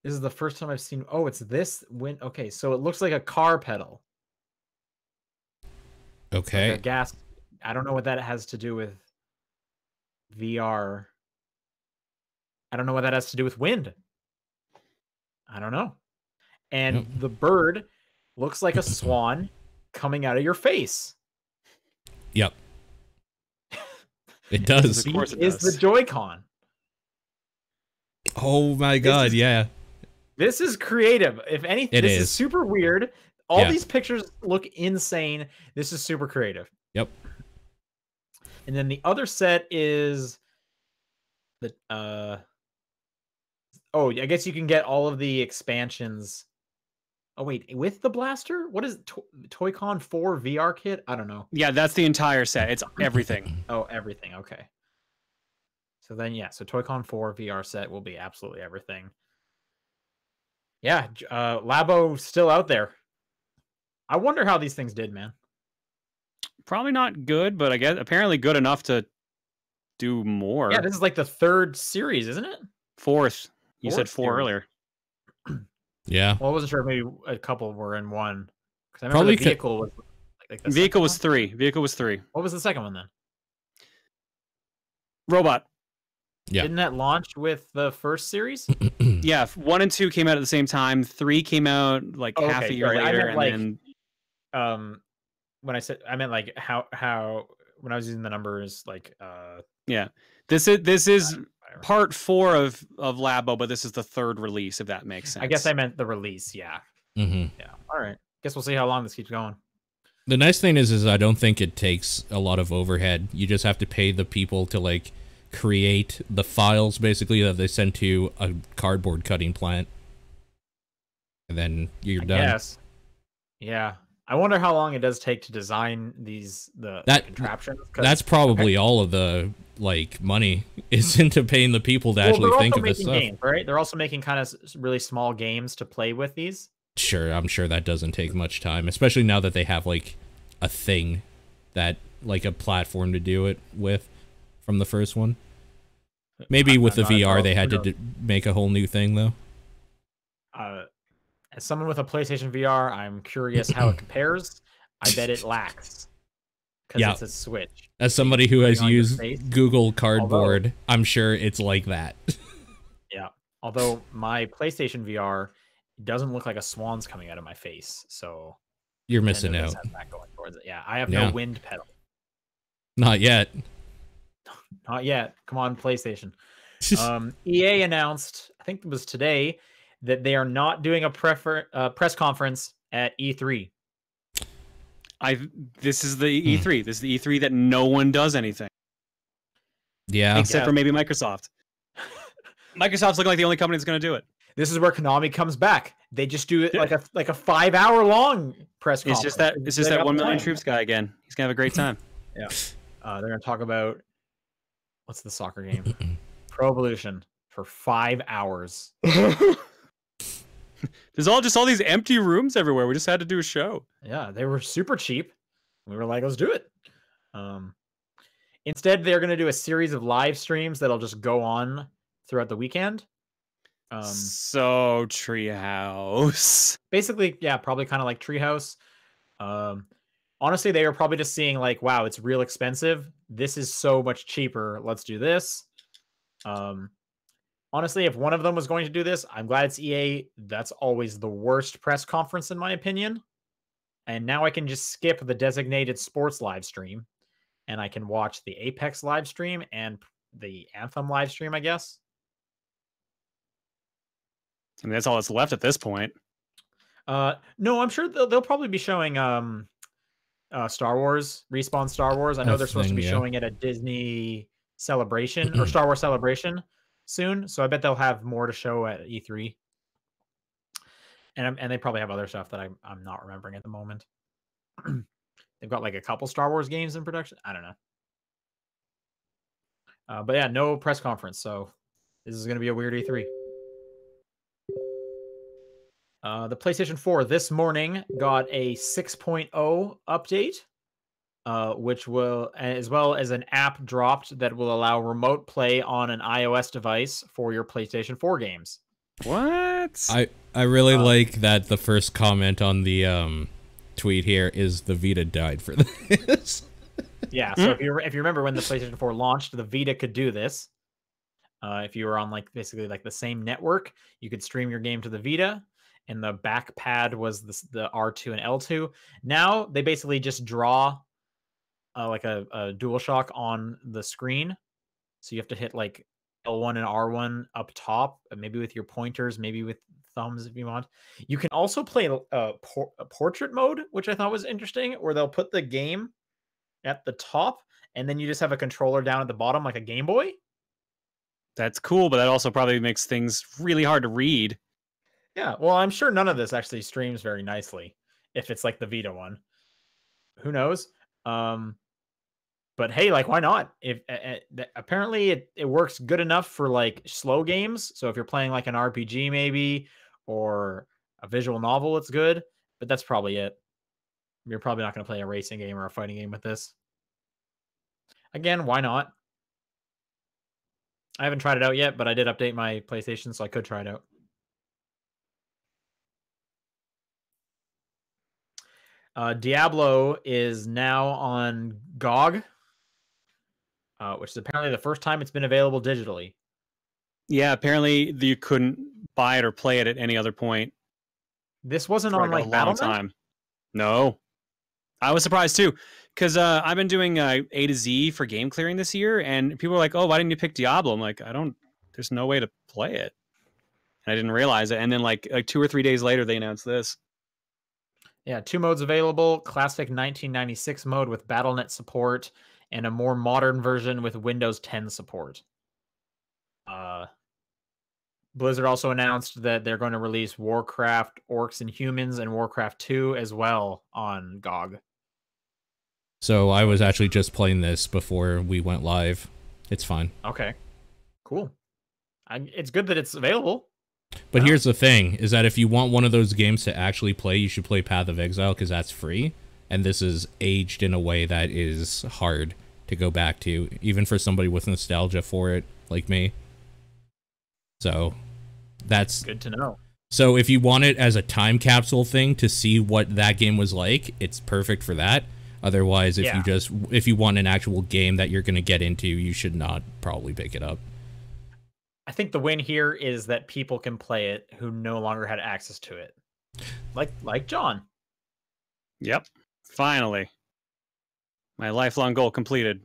this is the first time I've seen. Oh, it's this wind. Okay, so it looks like a car pedal. Okay. Like a gas. I don't know what that has to do with VR. I don't know what that has to do with wind. I don't know. And the bird looks like a swan, coming out of your face. Yep. It does. Of course it Is does. the Joy-Con. Oh my god, yeah. This is creative. If anything, this is super weird. All these pictures look insane. This is super creative. Yep. And then the other set is the oh, I guess you can get all of the expansions. Oh wait, with the blaster? What is Toy-Con 4 VR kit? I don't know. Yeah, that's the entire set. It's everything. Oh, everything. Okay. So then, yeah. So Toy-Con 4 VR set will be absolutely everything. Yeah, Labo still out there. I wonder how these things did, man. Probably not good, but I guess apparently good enough to do more. Yeah, this is like the 3rd series, isn't it? 4th. You said 4 series. earlier. Yeah. Well, I wasn't sure if maybe a couple were in one. Because I remember Probably the vehicle was like the Vehicle was one? 3. Vehicle was 3. What was the second one then? Robot. Yeah. Didn't that launch with the first series? Yeah, 1 and 2 came out at the same time. 3 came out like half a year sorry. I later, meant, and like, then when I said I meant like how when I was using the numbers like yeah, this is part 4 of Labo, but this is the 3rd release, if that makes sense. I guess I meant the release. Yeah. Mm-hmm. Yeah. All right. Guess we'll see how long this keeps going. The nice thing is I don't think it takes a lot of overhead. You just have to pay the people to like create the files basically that they send to a cardboard cutting plant, and then you're done. Yes. Yeah. I wonder how long it does take to design the contraptions. That's probably all of the like money is into paying the people to actually think of this stuff. Games, right? They're also making kind of really small games to play with these. Sure, I'm sure that doesn't take much time, especially now that they have like a thing that like a platform to do it with from the first one. Maybe with the VR they had to make a whole new thing though. As someone with a PlayStation VR, I'm curious how it compares. I bet it lacks because it's a Switch. As somebody who has used Google Cardboard, I'm sure it's like that. Yeah. Although my PlayStation VR doesn't look like a swan's coming out of my face, so you're missing out. That going towards it. Yeah, I have no wind pedal. Not yet. Not yet. Come on, PlayStation. EA announced, I think it was today, that they are not doing a press conference at E3. This is the E3. This is the E3 that no one does anything. Yeah. Except for maybe Microsoft. Microsoft's looking like the only company that's going to do it. This is where Konami comes back. They just do it like a 5-hour long press conference. It's just that 1 million troops guy again. He's going to have a great time. Yeah. They're going to talk about what's the soccer game? Pro Evolution for 5 hours. There's all these empty rooms everywhere. We just had to do a show. Yeah, they were super cheap. We were like, let's do it. Instead, they're going to do a series of live streams that'll just go on throughout the weekend. So Treehouse. Basically, yeah, probably kind of like Treehouse. Honestly, they were probably just seeing like, wow, it's real expensive. This is so much cheaper. Let's do this. Honestly, if one of them was going to do this, I'm glad it's EA. That's always the worst press conference, in my opinion. And now I can just skip the designated sports live stream, and I can watch the Apex live stream and the Anthem live stream, I guess. I mean, that's all that's left at this point. No, I'm sure they'll probably be showing Star Wars, Respawn Star Wars. I know they're supposed to be showing it at Disney Celebration or Star Wars Celebration soon, so I bet they'll have more to show at E3. And they probably have other stuff that I'm not remembering at the moment. They've got like a couple Star Wars games in production. I don't know. But yeah, no press conference, so this is going to be a weird E3. The PlayStation 4 this morning got a 6.0 update, which will, as well as an app dropped that will allow remote play on an iOS device for your PlayStation 4 games. What? I really like that the first comment on the tweet here is the Vita died for this. Yeah, so if you remember when the PlayStation 4 launched, the Vita could do this. If you were on like basically like the same network, you could stream your game to the Vita. and the back pad was the R2 and L2. Now they basically just draw like a DualShock on the screen. So you have to hit like L1 and R1 up top, maybe with your pointers, maybe with thumbs if you want. You can also play a portrait mode, which I thought was interesting, where they'll put the game at the top and then you just have a controller down at the bottom like a Game Boy. That's cool, but that also probably makes things really hard to read. Yeah, well, I'm sure none of this actually streams very nicely if it's like the Vita one. Who knows? But hey, like, why not? If apparently it works good enough for like slow games. So if you're playing like an RPG maybe or a visual novel, it's good. But that's probably it. You're probably not going to play a racing game or a fighting game with this. Again, why not? I haven't tried it out yet, but I did update my PlayStation, so I could try it out. Diablo is now on GOG, which is apparently the first time it's been available digitally. Yeah, apparently you couldn't buy it or play it at any other point. This wasn't on like a long time. No, I was surprised too, because I've been doing A to Z for game clearing this year, and people are like, "Oh, why didn't you pick Diablo?" I'm like, There's no way to play it, and I didn't realize it. And then like 2 or 3 days later, they announced this. Yeah, 2 modes available: classic 1996 mode with BattleNet support, and a more modern version with Windows 10 support. Blizzard also announced that they're going to release Warcraft Orcs and Humans and Warcraft 2 as well on GOG. So I was actually just playing this before we went live. It's fine. Okay, cool. It's good that it's available. But here's the thing, is that if you want one of those games to actually play, you should play Path of Exile, because that's free. And this is aged in a way that is hard to go back to, even for somebody with nostalgia for it, like me. So, that's... good to know. So if you want it as a time capsule thing to see what that game was like, it's perfect for that. Otherwise, if you want an actual game that you're going to get into, you should not probably pick it up. I think the win here is that people can play it who no longer had access to it. Like John. Yep. Finally. My lifelong goal completed.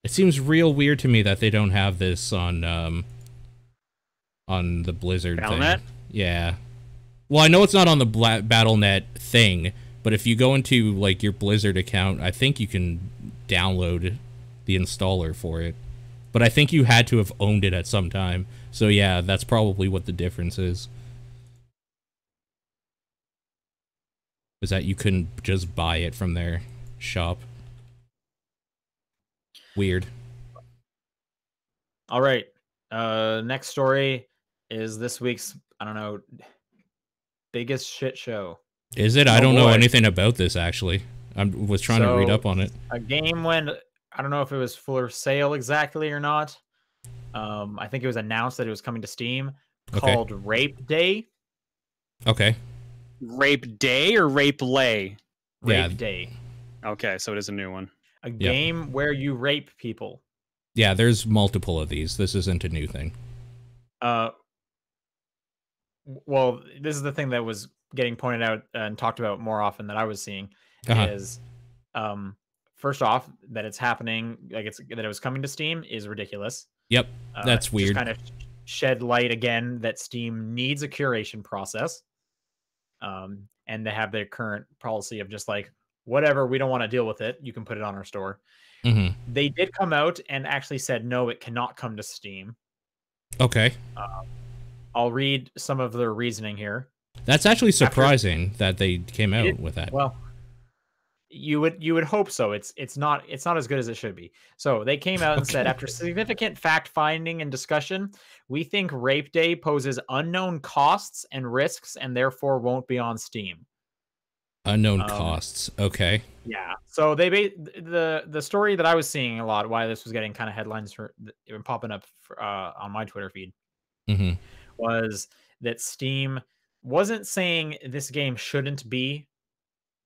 It seems real weird to me that they don't have this on the Blizzard Battle.net? thing. Yeah. Well, I know it's not on the Battle.net thing, but if you go into like your Blizzard account, I think you can download the installer for it. But I think you had to have owned it at some time. So yeah, that's probably what the difference is. Is that you couldn't just buy it from their shop. Weird. All right. Next story is this week's, I don't know, biggest shit show. Is it? I don't know anything about this, actually. I was trying to read up on it. A game went, I don't know if it was for sale exactly or not. I think it was announced that it was coming to Steam, called Rape Day. Okay. Rape Day or Rape Lay? Rape Day. Okay, so it is a new one. A game where you rape people. Yeah, there's multiple of these. This isn't a new thing. Well, this is the thing that was getting pointed out and talked about more often that I was seeing is, first off, that it's happening, like that it was coming to Steam is ridiculous. Yep, that's weird. Just kind of shed light again that Steam needs a curation process. And they have their current policy of just like, whatever, we don't want to deal with it. You can put it on our store. Mm-hmm. They did come out and actually said, no, it cannot come to Steam. Okay. I'll read some of their reasoning here. That's actually surprising that they came out with that. Well, you would hope so. It's not as good as it should be. So they came out and said, after significant fact finding and discussion, we think Rape Day poses unknown costs and risks and therefore won't be on Steam. Unknown costs. Okay. Yeah. So the story that I was seeing a lot, why this was getting kind of headlines for popping up on my Twitter feed, was that Steam wasn't saying this game shouldn't be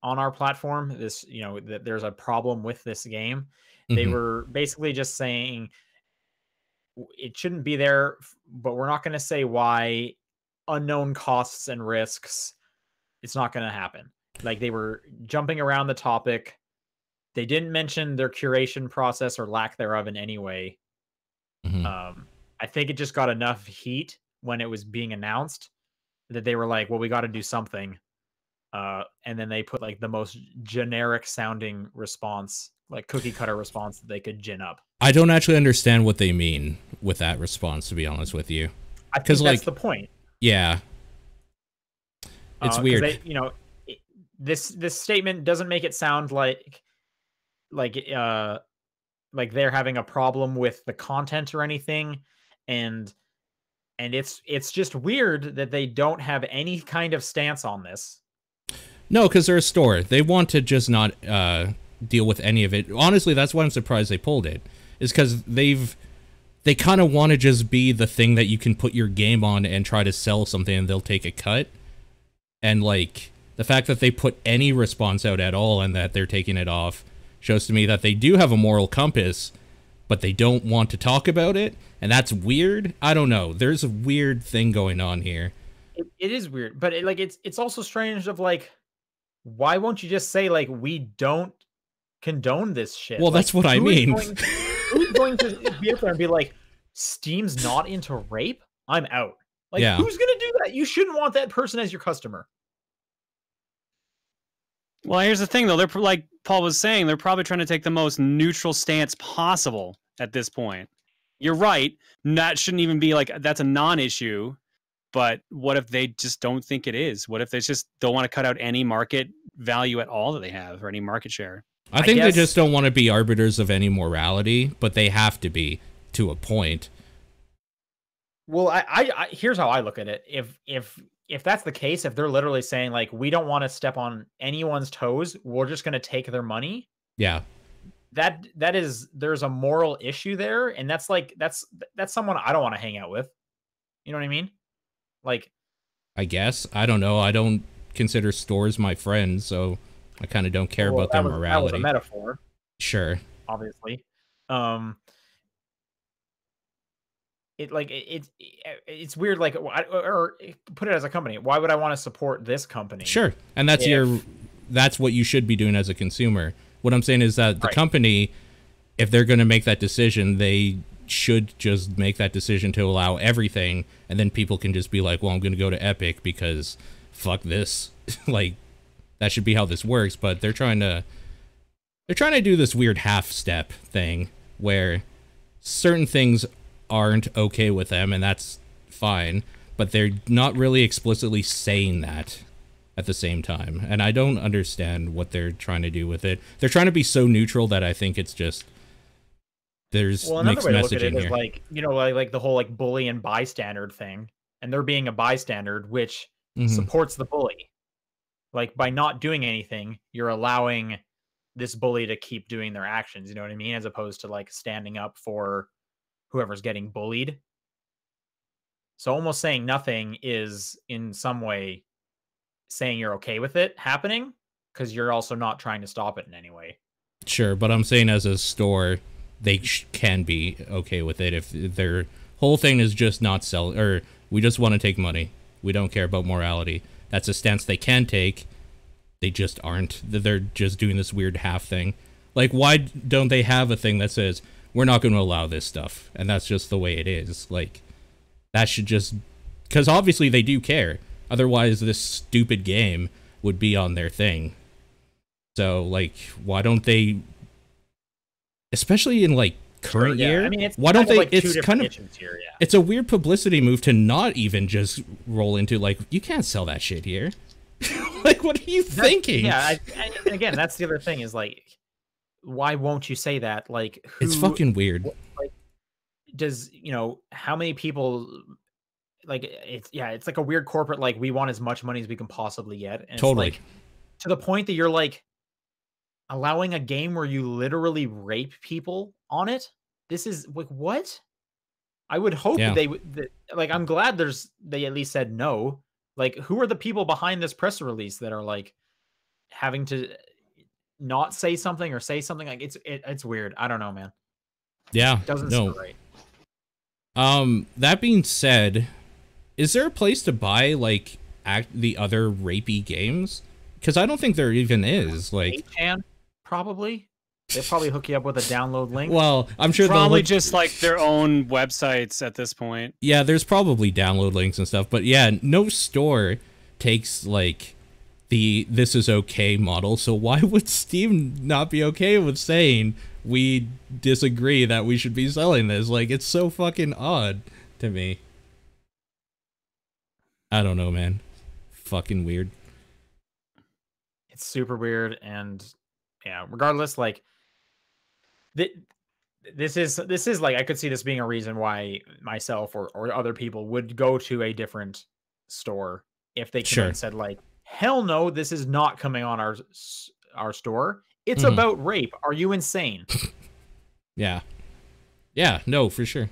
on our platform. This, that there's a problem with this game. They were basically just saying it shouldn't be there, but we're not going to say why unknown costs and risks. It's not going to happen. Like, they were jumping around the topic. They didn't mention their curation process or lack thereof in any way. I think it just got enough heat when it was being announced that they were like, well, we got to do something. And then they put like the most generic sounding response, like cookie cutter response that they could gin up. I don't actually understand what they mean with that response, to be honest with you. I think that's the point. Yeah. It's weird. They, you know, this statement doesn't make it sound like they're having a problem with the content or anything, and it's just weird that they don't have any kind of stance on this. No, because they're a store. They want to just not deal with any of it. Honestly, that's why I'm surprised they pulled it. Is because they kind of want to just be the thing that you can put your game on and try to sell something and they'll take a cut. And like the fact that they put any response out at all and that they're taking it off shows to me that they do have a moral compass, but they don't want to talk about it, and that's weird. I don't know. There's a weird thing going on here. It is weird, but it's also strange of like, why won't you just say like, we don't condone this shit? Well, like, that's what I mean. Who's going to be up there and be like, Steam's not into rape? I'm out. Like, yeah. Who's gonna do that? You shouldn't want that person as your customer. Well, here's the thing, though. They're like Paul was saying, they're probably trying to take the most neutral stance possible at this point. You're right. That shouldn't even be like, that's a non-issue. But what if they just don't think it is? What if they just don't want to cut out any market value at all that they have, or any market share? I think they just don't want to be arbiters of any morality, but they have to be to a point. Well, I here's how I look at it. If that's the case, if they're literally saying like, we don't want to step on anyone's toes, we're just going to take their money. Yeah. There's a moral issue there. And that's someone I don't want to hang out with. You know what I mean? Like, I guess, I don't know. I don't consider stores my friends, so I kind of don't care about their morality. That was a metaphor. Sure. Obviously. It's weird, like, or put it as a company. Why would I want to support this company? Sure, and that's what you should be doing as a consumer. What I'm saying is that the company, if they're going to make that decision, they should just make that decision to allow everything, and then people can just be like, well, I'm going to go to Epic because fuck this. Like, that should be how this works. But they're trying to do this weird half step thing where certain things aren't okay with them, and that's fine, but they're not really explicitly saying that at the same time, and I don't understand what they're trying to do with it. They're trying to be so neutral that I think it's just there's mixed messaging here. Is like, you know, like the whole like bully and bystander thing, and they're being a bystander which supports the bully. Like, by not doing anything, you're allowing this bully to keep doing their actions, you know what I mean, as opposed to like standing up for whoever's getting bullied. So almost saying nothing is in some way saying you're okay with it happening, because you're also not trying to stop it in any way. Sure, but I'm saying as a store, they can be okay with it if their whole thing is just not sell, or we just want to take money. We don't care about morality. That's a stance they can take. They just aren't. They're just doing this weird half thing. Like, why don't they have a thing that says, we're not going to allow this stuff, and that's just the way it is? Like, that should just, because obviously they do care. Otherwise, this stupid game would be on their thing. So, like, why don't they, especially in like current year? I mean, why don't they? Like it's kind of here, yeah. It's a weird publicity move to not even just roll into like, you can't sell that shit here. Like, what are you thinking? Yeah, again, that's the other thing is like, why won't you say that? Like, it's fucking weird. Like, does, you know, how many people, like, it's like a weird corporate, like, we want as much money as we can possibly get. And totally. It's like, to the point that you're like allowing a game where you literally rape people on it. This is like, what? I would hope that like, I'm glad they at least said no. Like, who are the people behind this press release that are like having to not say something or say something? Like, it's weird. I don't know, man. Yeah, it doesn't seem right. That being said, Is there a place to buy like the other rapey games? Because I don't think there even is. Like, 8chan, probably. They'll probably hook you up with a download link. well, I'm sure Probably just like their own websites at this point. Yeah, there's probably download links and stuff, but yeah, no store takes like the "this is okay" model. So why would Steam not be okay with saying we disagree that we should be selling this? Like, it's so fucking odd to me. I don't know, man. Fucking weird. It's super weird, and yeah, regardless, like this is like, I could see this being a reason why myself or other people would go to a different store if they came out and said like, hell no, this is not coming on our store. It's about rape. Are you insane? Yeah. Yeah, no, for sure.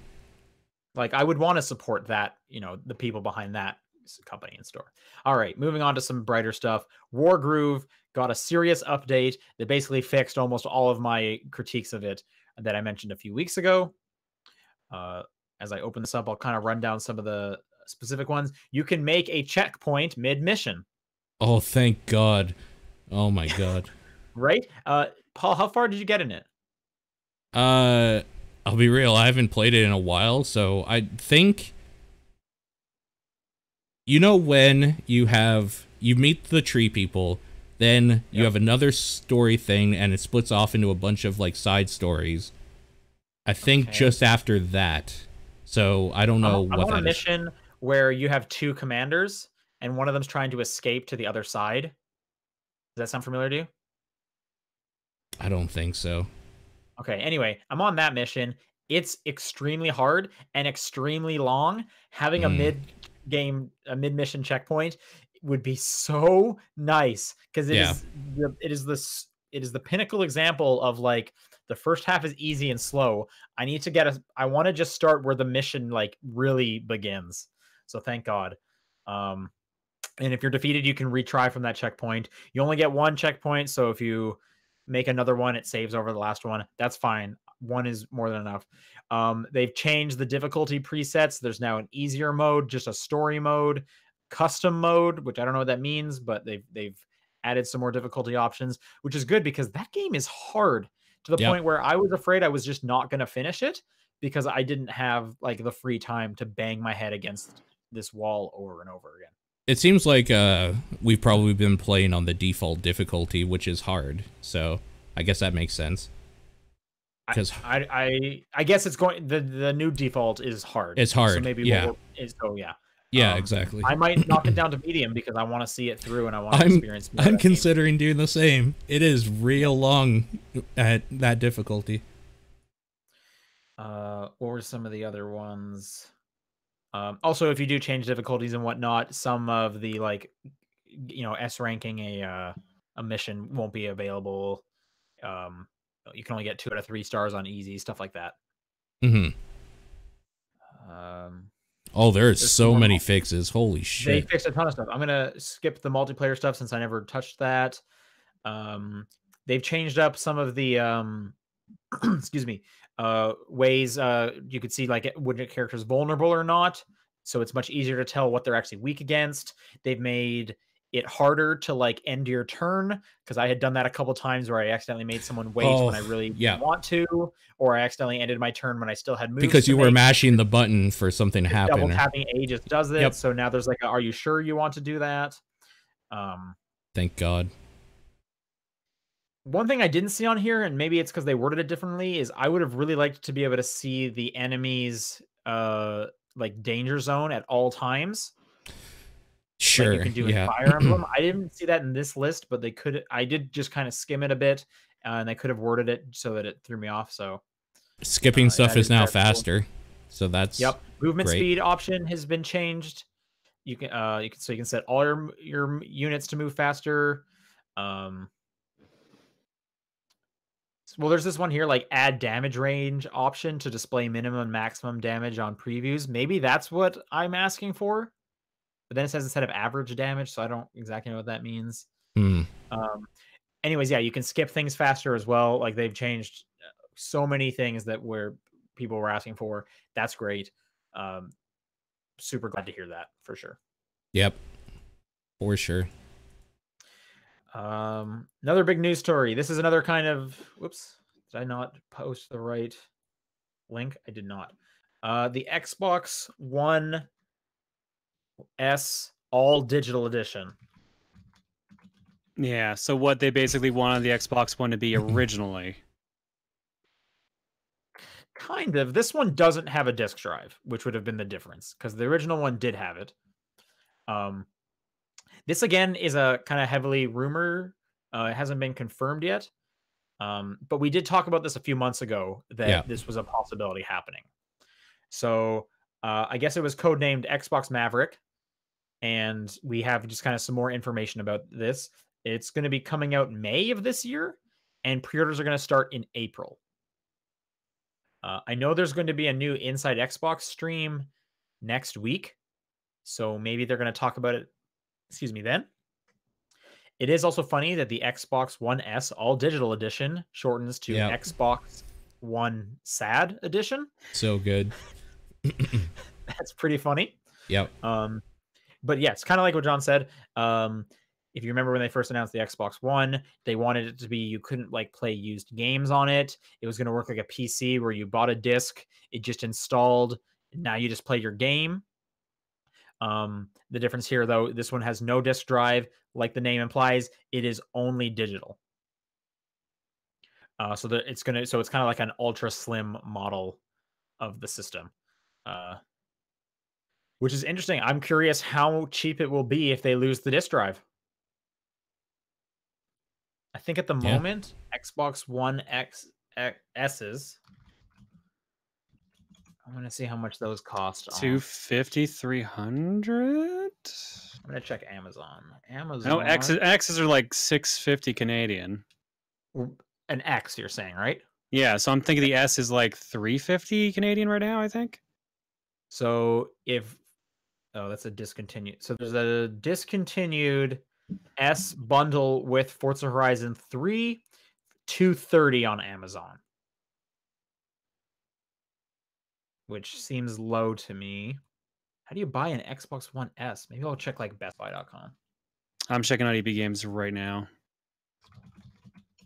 Like, I would want to support that, you know, the people behind that company and store. All right, moving on to some brighter stuff. Wargroove got a serious update that basically fixed almost all of my critiques of it that I mentioned a few weeks ago. As I open this up, I'll kind of run down some of the specific ones. You can make a checkpoint mid-mission. Oh, thank God. Oh my God. Right? Paul, how far did you get in it? I'll be real, I haven't played it in a while, so I think, you know, when you meet the tree people, then you have another story thing and it splits off into a bunch of like side stories. I think just after that. So I don't know what that is. I'm on a mission where you have two commanders and one of them's trying to escape to the other side. Does that sound familiar to you? I don't think so. Okay, anyway, I'm on that mission. It's extremely hard and extremely long. Having a mid-mission checkpoint would be so nice, because it is the pinnacle example of like, the first half is easy and slow. I want to just start where the mission like really begins. So thank God. And if you're defeated, you can retry from that checkpoint. You only get one checkpoint, so if you make another one, it saves over the last one. That's fine. One is more than enough. They've changed the difficulty presets. There's now an easier mode, just a story mode, custom mode, which I don't know what that means, but they've added some more difficulty options, which is good because that game is hard to the point where I was afraid I was just not going to finish it because I didn't have like the free time to bang my head against this wall over and over again. It seems like we've probably been playing on the default difficulty, which is hard. So I guess that makes sense. Because I guess it's going, the new default is hard. It's hard. So maybe yeah. Yeah, exactly. I might knock it down to medium because I want to see it through and I want to experience. I'm considering doing the same. It is real long at that difficulty. What were some of the other ones? Also, if you do change difficulties and whatnot, some of the like, you know, S ranking a mission won't be available. You can only get 2 out of 3 stars on easy, stuff like that. Oh, there's so many fixes. Holy shit. They fixed a ton of stuff. I'm going to skip the multiplayer stuff since I never touched that. They've changed up some of the, excuse me, ways you could see like would a character's vulnerable or not. So it's much easier to tell what they're actually weak against. They've made it harder to like end your turn, because I had done that a couple times where I accidentally made someone wait when I really didn't want to, or I accidentally ended my turn when I still had moves because you were mashing the button for something to happen. Double tapping A just does it. So now there's like are you sure you want to do that? Thank God. One thing I didn't see on here, and maybe it's because they worded it differently, is I would have really liked to be able to see the enemy's like danger zone at all times. Sure. Like you can do a Fire Emblem. I didn't see that in this list, but they could. I did just kind of skim it a bit, and they could have worded it so that it threw me off. So skipping stuff is now faster, so that's movement speed option has been changed. You can so you can set all your units to move faster. Well, there's this one here, like add damage range option to display minimum and maximum damage on previews. Maybe that's what I'm asking for. But then it says instead of average damage, so I don't exactly know what that means. Anyways, yeah, you can skip things faster as well. Like they've changed so many things that where people were asking for. That's great. super glad to hear that for sure. Yep, for sure. Another big news story. This is another kind of, whoops, did I not post the right link? I did not. The Xbox One S all digital edition. Yeah, so what they basically wanted the Xbox One to be originally. Kind of. This one doesn't have a disk drive, which would have been the difference, because the original one did have it. This again is a kind of heavily rumor. It hasn't been confirmed yet. But we did talk about this a few months ago that this was a possibility happening. So I guess it was codenamed Xbox Maverick. And we have just kind of some more information about this. It's going to be coming out May of this year, and pre-orders are going to start in April. I know there's going to be a new Inside Xbox stream next week, so maybe they're going to talk about it, then. It is also funny that the Xbox One S All Digital Edition shortens to Xbox One SAD Edition. So good. That's pretty funny. Yep. But yeah, it's kind of like what John said. If you remember when they first announced the Xbox One, they wanted it to be you couldn't like play used games on it. It was going to work like a PC where you bought a disc, it just installed, now you just play your game. The difference here, though, this one has no disk drive. Like the name implies, it is only digital. So it's kind of like an ultra slim model of the system. Which is interesting. I'm curious how cheap it will be if they lose the disk drive. I think at the moment, Xbox One S's. I'm going to see how much those cost. $250, $300? I'm going to check Amazon. No, X's are like $650 Canadian. An X, you're saying, right? Yeah, so I'm thinking the S is like $350 Canadian right now, I think. So that's a discontinued. So there's a discontinued S bundle with Forza Horizon 3, $230 on Amazon, which seems low to me. How do you buy an Xbox One S? Maybe I'll check like bestbuy.com. I'm checking out EB Games right now.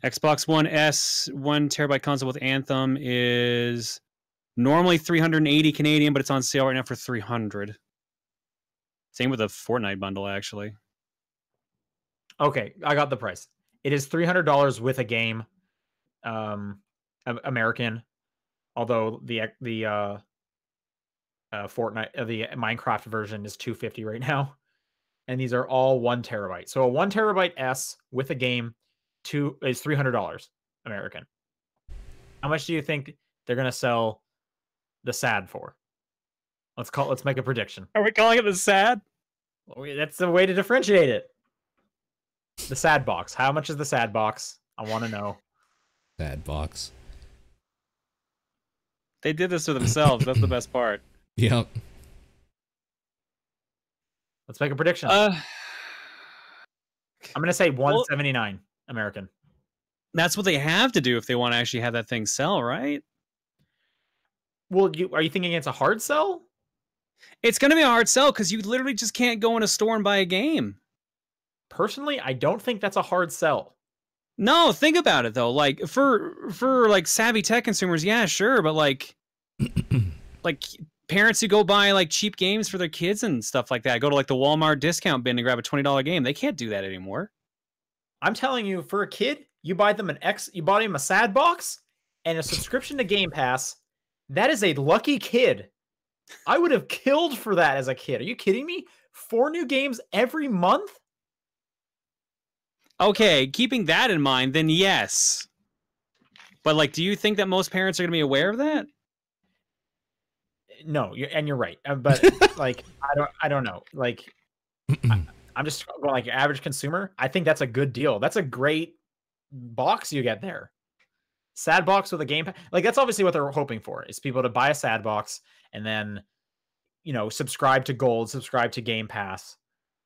Xbox One S 1 terabyte console with Anthem is normally $380 Canadian, but it's on sale right now for $300. Same with a Fortnite bundle, actually. Okay, I got the price. It is $300 with a game, American. Although the Fortnite, the Minecraft version is $250 right now, and these are all 1 terabyte. So a 1 terabyte S with a game is $300 American. How much do you think they're gonna sell the SAD for? Let's make a prediction. Are we calling it the SAD? Well, that's the way to differentiate it. The SAD box. How much is the SAD box? I want to know. SAD box. They did this to themselves. That's the best part. Yep. Let's make a prediction. I'm gonna say $179 American. That's what they have to do if they want to actually have that thing sell, right? Well, are you thinking it's a hard sell? It's going to be a hard sell because you literally just can't go in a store and buy a game. Personally, I don't think that's a hard sell. No, think about it though. Like for like savvy tech consumers, yeah, sure, but like parents who go buy like cheap games for their kids and stuff like that, go to like the Walmart discount bin and grab a $20 game. They can't do that anymore. I'm telling you, for a kid, you bought him a SAD box and a subscription to Game Pass. That is a lucky kid. I would have killed for that as a kid. Are you kidding me? 4 new games every month? Okay, keeping that in mind, then yes. But like, do you think that most parents are going to be aware of that? No, you're right. But like, I don't know. Like, I'm just going like your average consumer. I think that's a good deal. That's a great box you get there. SAD box with a game pass. Like, that's obviously what they're hoping for, is people to buy a SAD box and then, subscribe to Gold, subscribe to Game Pass,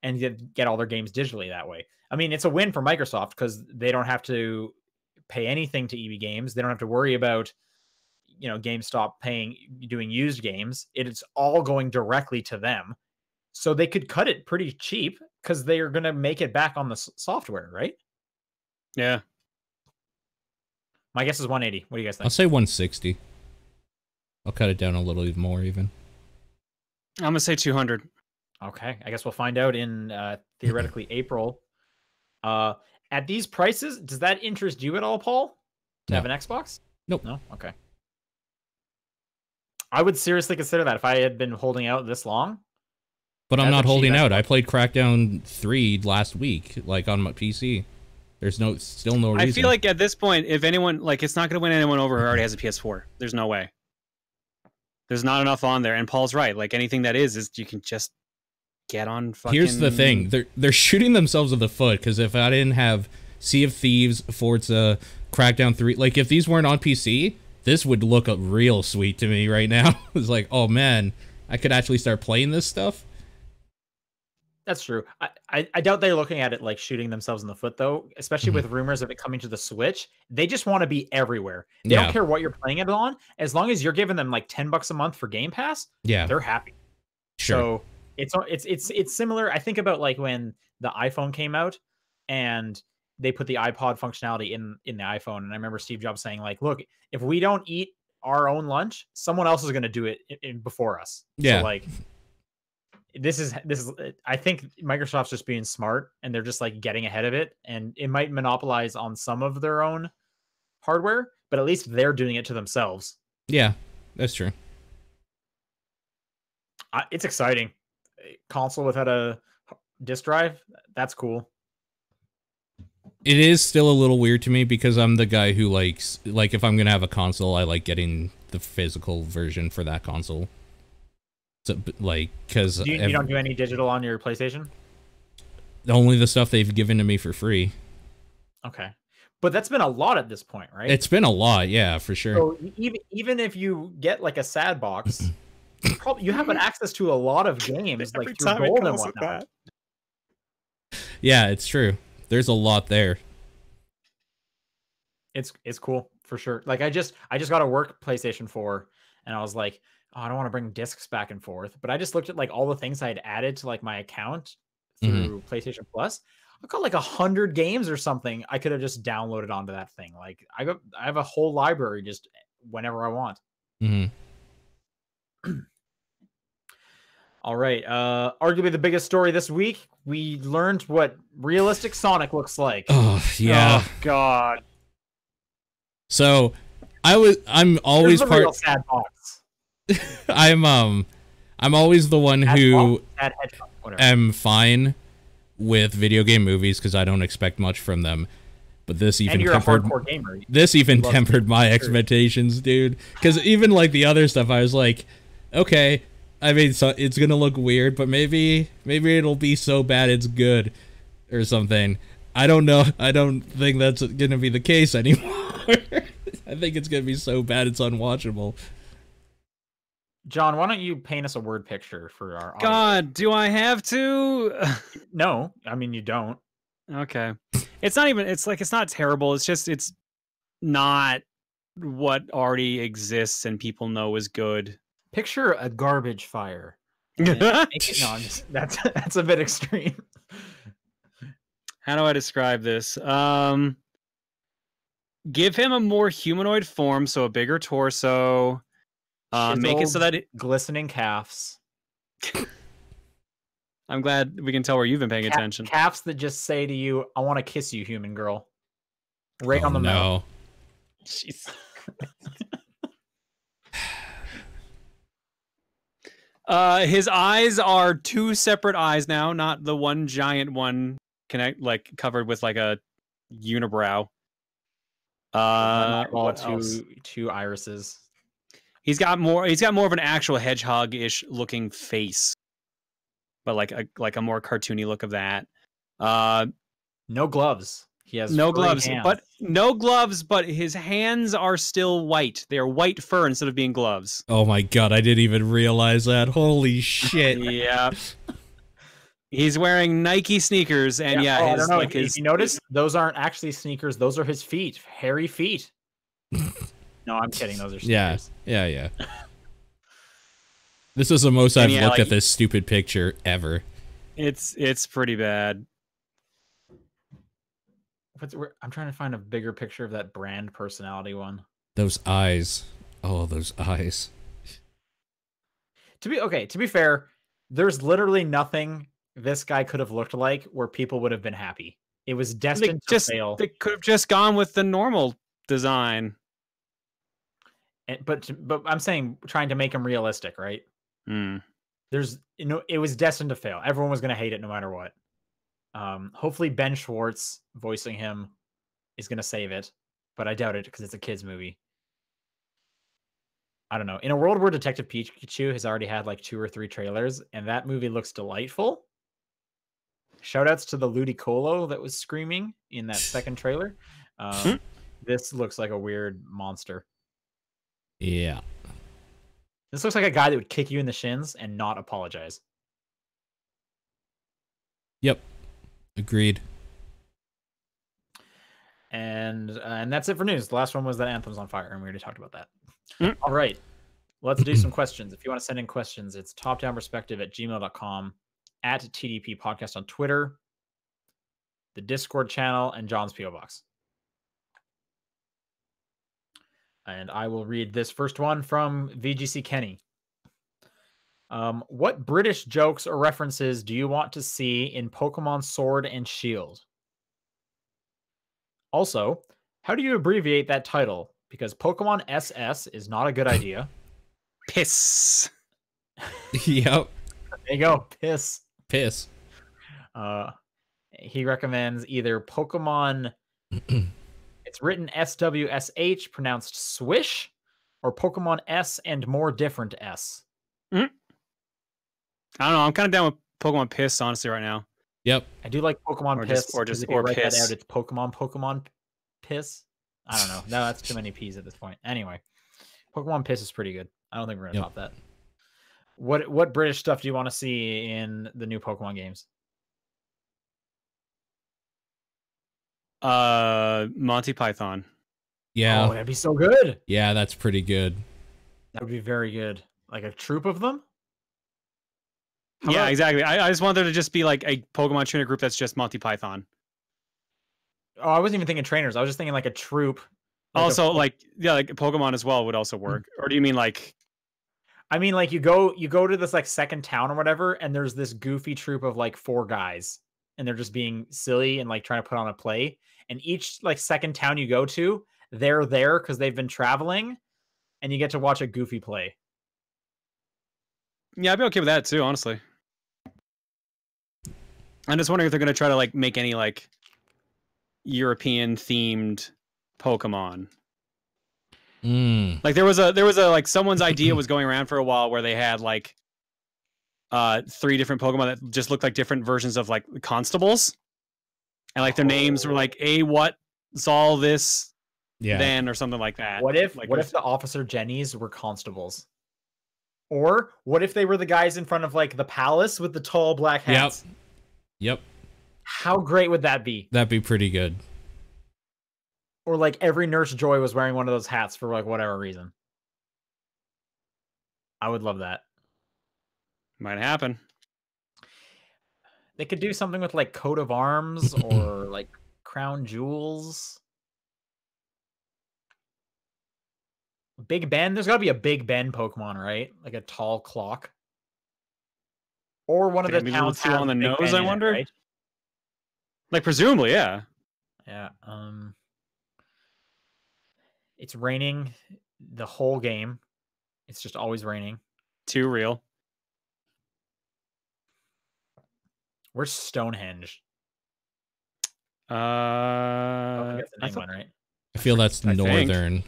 and get all their games digitally that way. I mean, it's a win for Microsoft because they don't have to pay anything to EB Games. They don't have to worry about, GameStop doing used games. It's all going directly to them. So they could cut it pretty cheap because they are going to make it back on the software, right? Yeah. My guess is 180. What do you guys think? I'll say 160. I'll cut it down a little even more even. I'm gonna say 200. Okay, I guess we'll find out in theoretically April. At these prices, does that interest you at all, Paul? To have an Xbox? Nope. No? Okay. I would seriously consider that if I had been holding out this long. But I'm not holding out. I played Crackdown 3 last week, like on my PC. There's still no reason. I feel like at this point, if anyone, like, it's not going to win anyone over who already has a PS4. There's no way. There's not enough on there. And Paul's right. Like, anything that is you can just get on fucking... Here's the thing. They're shooting themselves in the foot, because if I didn't have Sea of Thieves, Forza, Crackdown 3, like, if these weren't on PC, this would look real sweet to me right now. It's like, oh man, I could actually start playing this stuff. That's true. I doubt they're looking at it like shooting themselves in the foot, though, especially with rumors of it coming to the Switch. They just want to be everywhere. They don't care what you're playing it on. As long as you're giving them like $10 a month for Game Pass, they're happy. Sure. So it's similar. I think about like when the iPhone came out and they put the iPod functionality in the iPhone. And I remember Steve Jobs saying, like, look, if we don't eat our own lunch, someone else is going to do it before us. Yeah. So, like, this is I think Microsoft's just being smart and they're just like getting ahead of it, and it might monopolize on some of their own hardware, but at least they're doing it to themselves. Yeah, that's true. It's exciting. Console without a disk drive, that's cool. It is still a little weird to me because I'm the guy who likes, like, if I'm gonna have a console, I like getting the physical version for that console. So, like, because you don't do any digital on your PlayStation? Only the stuff they've given to me for free. Okay, but that's been a lot at this point, right? It's been a lot, yeah, for sure. So even if you get like a sad box, you have access to a lot of games like through Gold and whatnot. Yeah, it's true. There's a lot there. It's cool for sure. Like I just got a work PlayStation 4, and I was like, oh, I don't want to bring discs back and forth. But I just looked at like all the things I had added to like my account through PlayStation Plus. I got like 100 games or something I could have just downloaded onto that thing. Like I have a whole library just whenever I want. All right. Arguably the biggest story this week, we learned what realistic Sonic looks like. Oh yeah. Oh God. So I'm always part real sad box. I'm always the one who am fine with video game movies because I don't expect much from them. But this even tempered my expectations, dude. Because even like the other stuff, I was like, okay, I mean, so it's gonna look weird, but maybe it'll be so bad it's good, or something. I don't know. I don't think that's gonna be the case anymore. I think it's gonna be so bad it's unwatchable. John, why don't you paint us a word picture for our audience? God, do I have to? No, I mean you don't. Okay. It's not even, it's not terrible. It's just, it's not what already exists and people know is good. Picture a garbage fire. That's a bit extreme. How do I describe this? Give him a more humanoid form, so a bigger torso. Make it so that glistening calves. I'm glad we can tell where you've been paying attention. Calves that just say to you, "I want to kiss you, human girl." Right on the mouth. Jeez. His eyes are two separate eyes now, not the one giant one covered with like a unibrow. Two irises. He's got more of an actual hedgehog-ish looking face, but like a more cartoony look of that. No gloves. He has no gloves, hands. but his hands are still white. They are white fur instead of being gloves. Oh my God, I didn't even realize that. Holy shit. Yeah. He's wearing Nike sneakers, and I don't know. If you notice, those aren't actually sneakers. Those are his feet. Hairy feet. No, I'm kidding. Those are Yeah, stickers. yeah. This is the most I've yeah, looked like- at this stupid picture ever. It's pretty bad. I'm trying to find a bigger picture of that brand personality one. Those eyes. Oh, those eyes. To be fair, there's literally nothing this guy could have looked like where people would have been happy. It was destined to fail. They could have just gone with the normal design. But I'm saying trying to make him realistic, right? Hmm. It was destined to fail. Everyone was going to hate it no matter what. Hopefully Ben Schwartz voicing him is going to save it, but I doubt it because it's a kids movie. I don't know. In a world where Detective Pikachu has already had like 2 or 3 trailers, and that movie looks delightful. Shoutouts to the Ludicolo that was screaming in that second trailer. This looks like a weird monster. Yeah. This looks like a guy that would kick you in the shins and not apologize. Yep. Agreed. And that's it for news. The last one was that Anthem's on fire, and we already talked about that. All right. Let's do some questions. If you want to send in questions, it's topdownperspective@gmail.com, at TDP Podcast on Twitter, the Discord channel, and John's P.O. Box. And I will read this first one from VGC Kenny. What British jokes or references do you want to see in Pokemon Sword and Shield? Also, how do you abbreviate that title? Because Pokemon SS is not a good idea. Piss. Yep. There you go. Piss. Piss. He recommends either Pokemon... It's written SWSH, pronounced swish, or Pokemon S and more different S. I don't know. I'm kind of down with Pokemon Piss, honestly, right now. Yep. I do like Pokemon Or Piss. just- or just- if you or write Piss. that out, it's Pokemon Piss. I don't know. No, that's too many P's at this point. Anyway, Pokemon Piss is pretty good. I don't think we're gonna top that. What British stuff do you want to see in the new Pokemon games? Monty Python. Yeah. Oh, that'd be so good. Yeah, that's pretty good. That would be very good. Like a troop of them? How Yeah, about- exactly. I just want there to just be like a Pokemon trainer group that's just Monty Python. Oh, I wasn't even thinking trainers. I was just thinking like a troop. Also, like Pokemon as well would also work. Or do you mean like? I mean, like you go to this like second town or whatever, and there's this goofy troop of like 4 guys, and they're just being silly and like trying to put on a play. And each like second town you go to, they're there because they've been traveling, and you get to watch a goofy play. Yeah, I'd be okay with that too, honestly. I'm just wondering if they're gonna try to like make any like European themed Pokemon. Like there was a like someone's idea was going around for a while where they had like 3 different Pokemon that just looked like different versions of like constables. And like their names were like what's all this then or something like that. What if like, the Officer Jennies were constables? Or what if they were the guys in front of like the palace with the tall black hats? Yep. How great would that be? That'd be pretty good. Or like every Nurse Joy was wearing one of those hats for like whatever reason. I would love that. Might happen. They could do something with like coat of arms or like crown jewels. Big Ben. There's got to be a Big Ben Pokemon, right? Like a tall clock. Or one of the towns too on the has Big nose. Ben I in it, wonder. right? Like presumably, yeah. Yeah. It's raining the whole game. It's just always raining. Too real. Where's Stonehenge? I That's the name one, right? I feel that's I think. northern.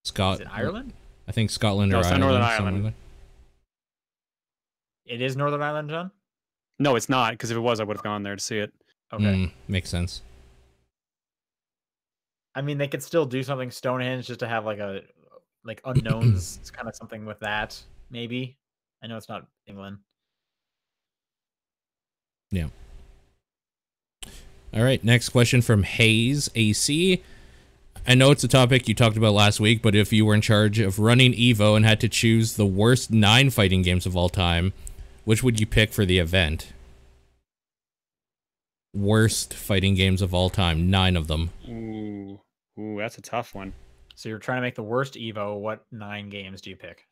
Is it Ireland? I think Scotland No, or it's not Ireland. Northern something Ireland. like It is Northern Ireland, John? No, it's not. Because if it was, I would have gone there to see it. that. Okay. Makes sense. I mean, they could still do something Stonehenge just to have like a unknowns. It's kind of something with that, maybe. I know it's not England. Yeah. All right. Next question from Hayes AC. I know it's a topic you talked about last week, but if you were in charge of running Evo and had to choose the worst 9 fighting games of all time, which would you pick for the event? Worst fighting games of all time, 9 of them. Ooh, that's a tough one. So you're trying to make the worst Evo. What 9 games do you pick?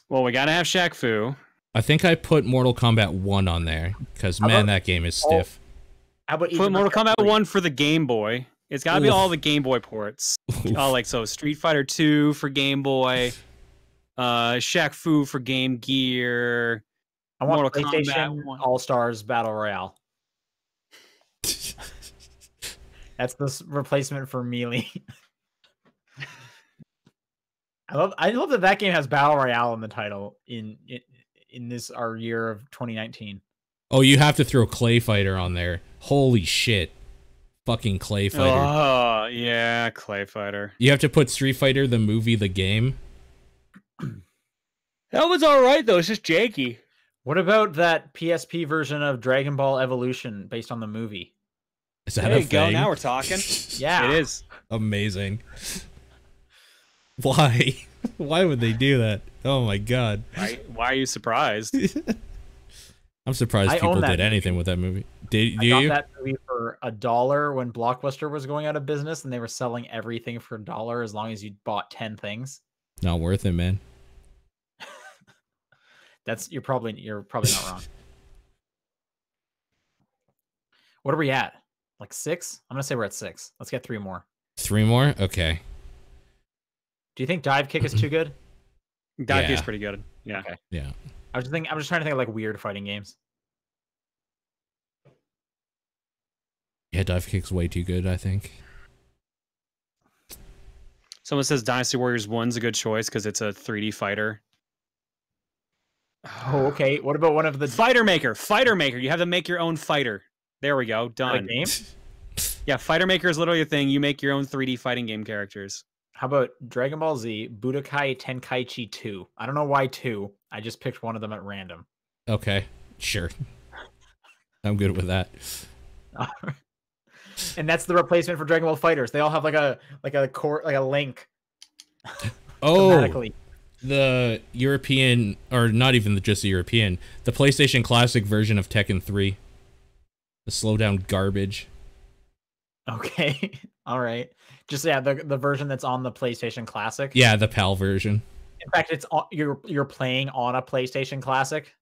Well, we gotta have Shaq Fu. I think I put Mortal Kombat 1 on there, because, man, that game is stiff. How about Put Mortal Kombat 1 for the Game Boy. It's gotta be all the Game Boy ports. Like, so Street Fighter 2 for Game Boy, Shaq Fu for Game Gear. I want Mortal PlayStation Kombat 1. All-Stars Battle Royale. That's the replacement for Melee. I love that game has Battle Royale in the title in this our year of 2019. Oh, you have to throw Clay Fighter on there. Holy shit. Fucking Clay Fighter. Oh, yeah, Clay Fighter. You have to put Street Fighter, the movie, the game. That was alright, though. It's just janky. What about that PSP version of Dragon Ball Evolution based on the movie? Is that There a you go. thing? Now we're talking. Yeah. It is. Amazing. Why? Why would they do that? Oh my god. Why are you surprised? I'm surprised I people own that did anything with that movie. Do I got you? that movie for $1 when Blockbuster was going out of business and they were selling everything for $1 as long as you bought 10 things. Not worth it, man. You're probably not wrong. What are we at? Like 6? I'm gonna say we're at 6. Let's get 3 more. 3 more? Okay. Do you think Dive Kick is too good? Dive Kick's Yeah. pretty good. Yeah. Okay. Yeah. I'm just trying to think of like weird fighting games. Yeah, Dive Kick's way too good, I think. Someone says Dynasty Warriors 1's a good choice because it's a 3D fighter. Oh, okay. What about one of the Fighter Maker. Fighter Maker. You have to make your own fighter. There we go. Done. game? Yeah, Fighter Maker is literally a thing. You make your own 3D fighting game characters. How about Dragon Ball Z Budokai Tenkaichi 2? I don't know why 2. I just picked one of them at random. Okay. Sure. I'm good with that. And that's the replacement for Dragon Ball Fighters. They all have like a link. Oh, thematically. the European, or not even just the European, the PlayStation Classic version of Tekken 3. The slowdown garbage. Okay. All right. Just the version that's on the PlayStation Classic. Yeah, the PAL version. In fact, it's you're playing on a PlayStation Classic.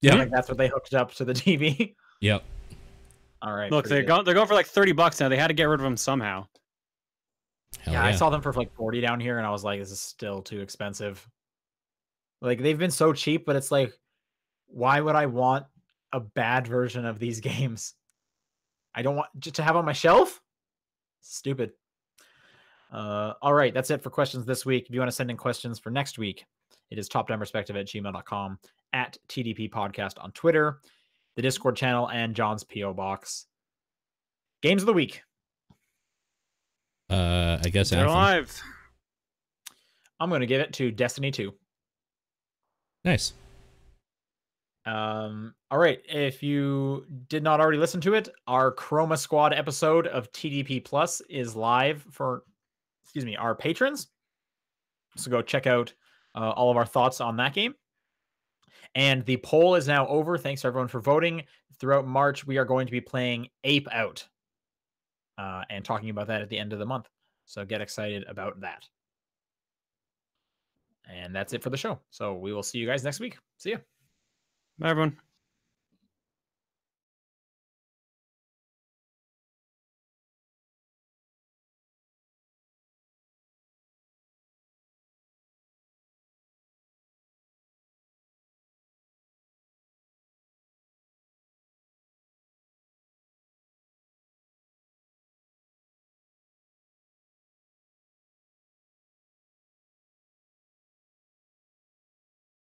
Yeah. Like that's what they hooked up to the TV. Yep. All right. Look, they're going for like $30 now. They had to get rid of them somehow. Hell Yeah, I saw them for like 40 down here, and I was like, this is still too expensive. Like they've been so cheap, but it's like, why would I want a bad version of these games? I don't want just to have on my shelf. Stupid. All right, that's it for questions this week. If you want to send in questions for next week, it is topdownperspective@gmail.com, at TDP Podcast on Twitter, the Discord channel, and John's P.O. Box. Games of the week. I guess They're Anthem. alive. I'm going to give it to Destiny 2. Nice. All right. If you did not already listen to it, our Chroma Squad episode of TDP Plus is live for, our patrons. So go check out all of our thoughts on that game. And the poll is now over. Thanks everyone for voting. Throughout March, we are going to be playing Ape Out and talking about that at the end of the month. So get excited about that. And that's it for the show. So we will see you guys next week. See ya. Bye, everyone.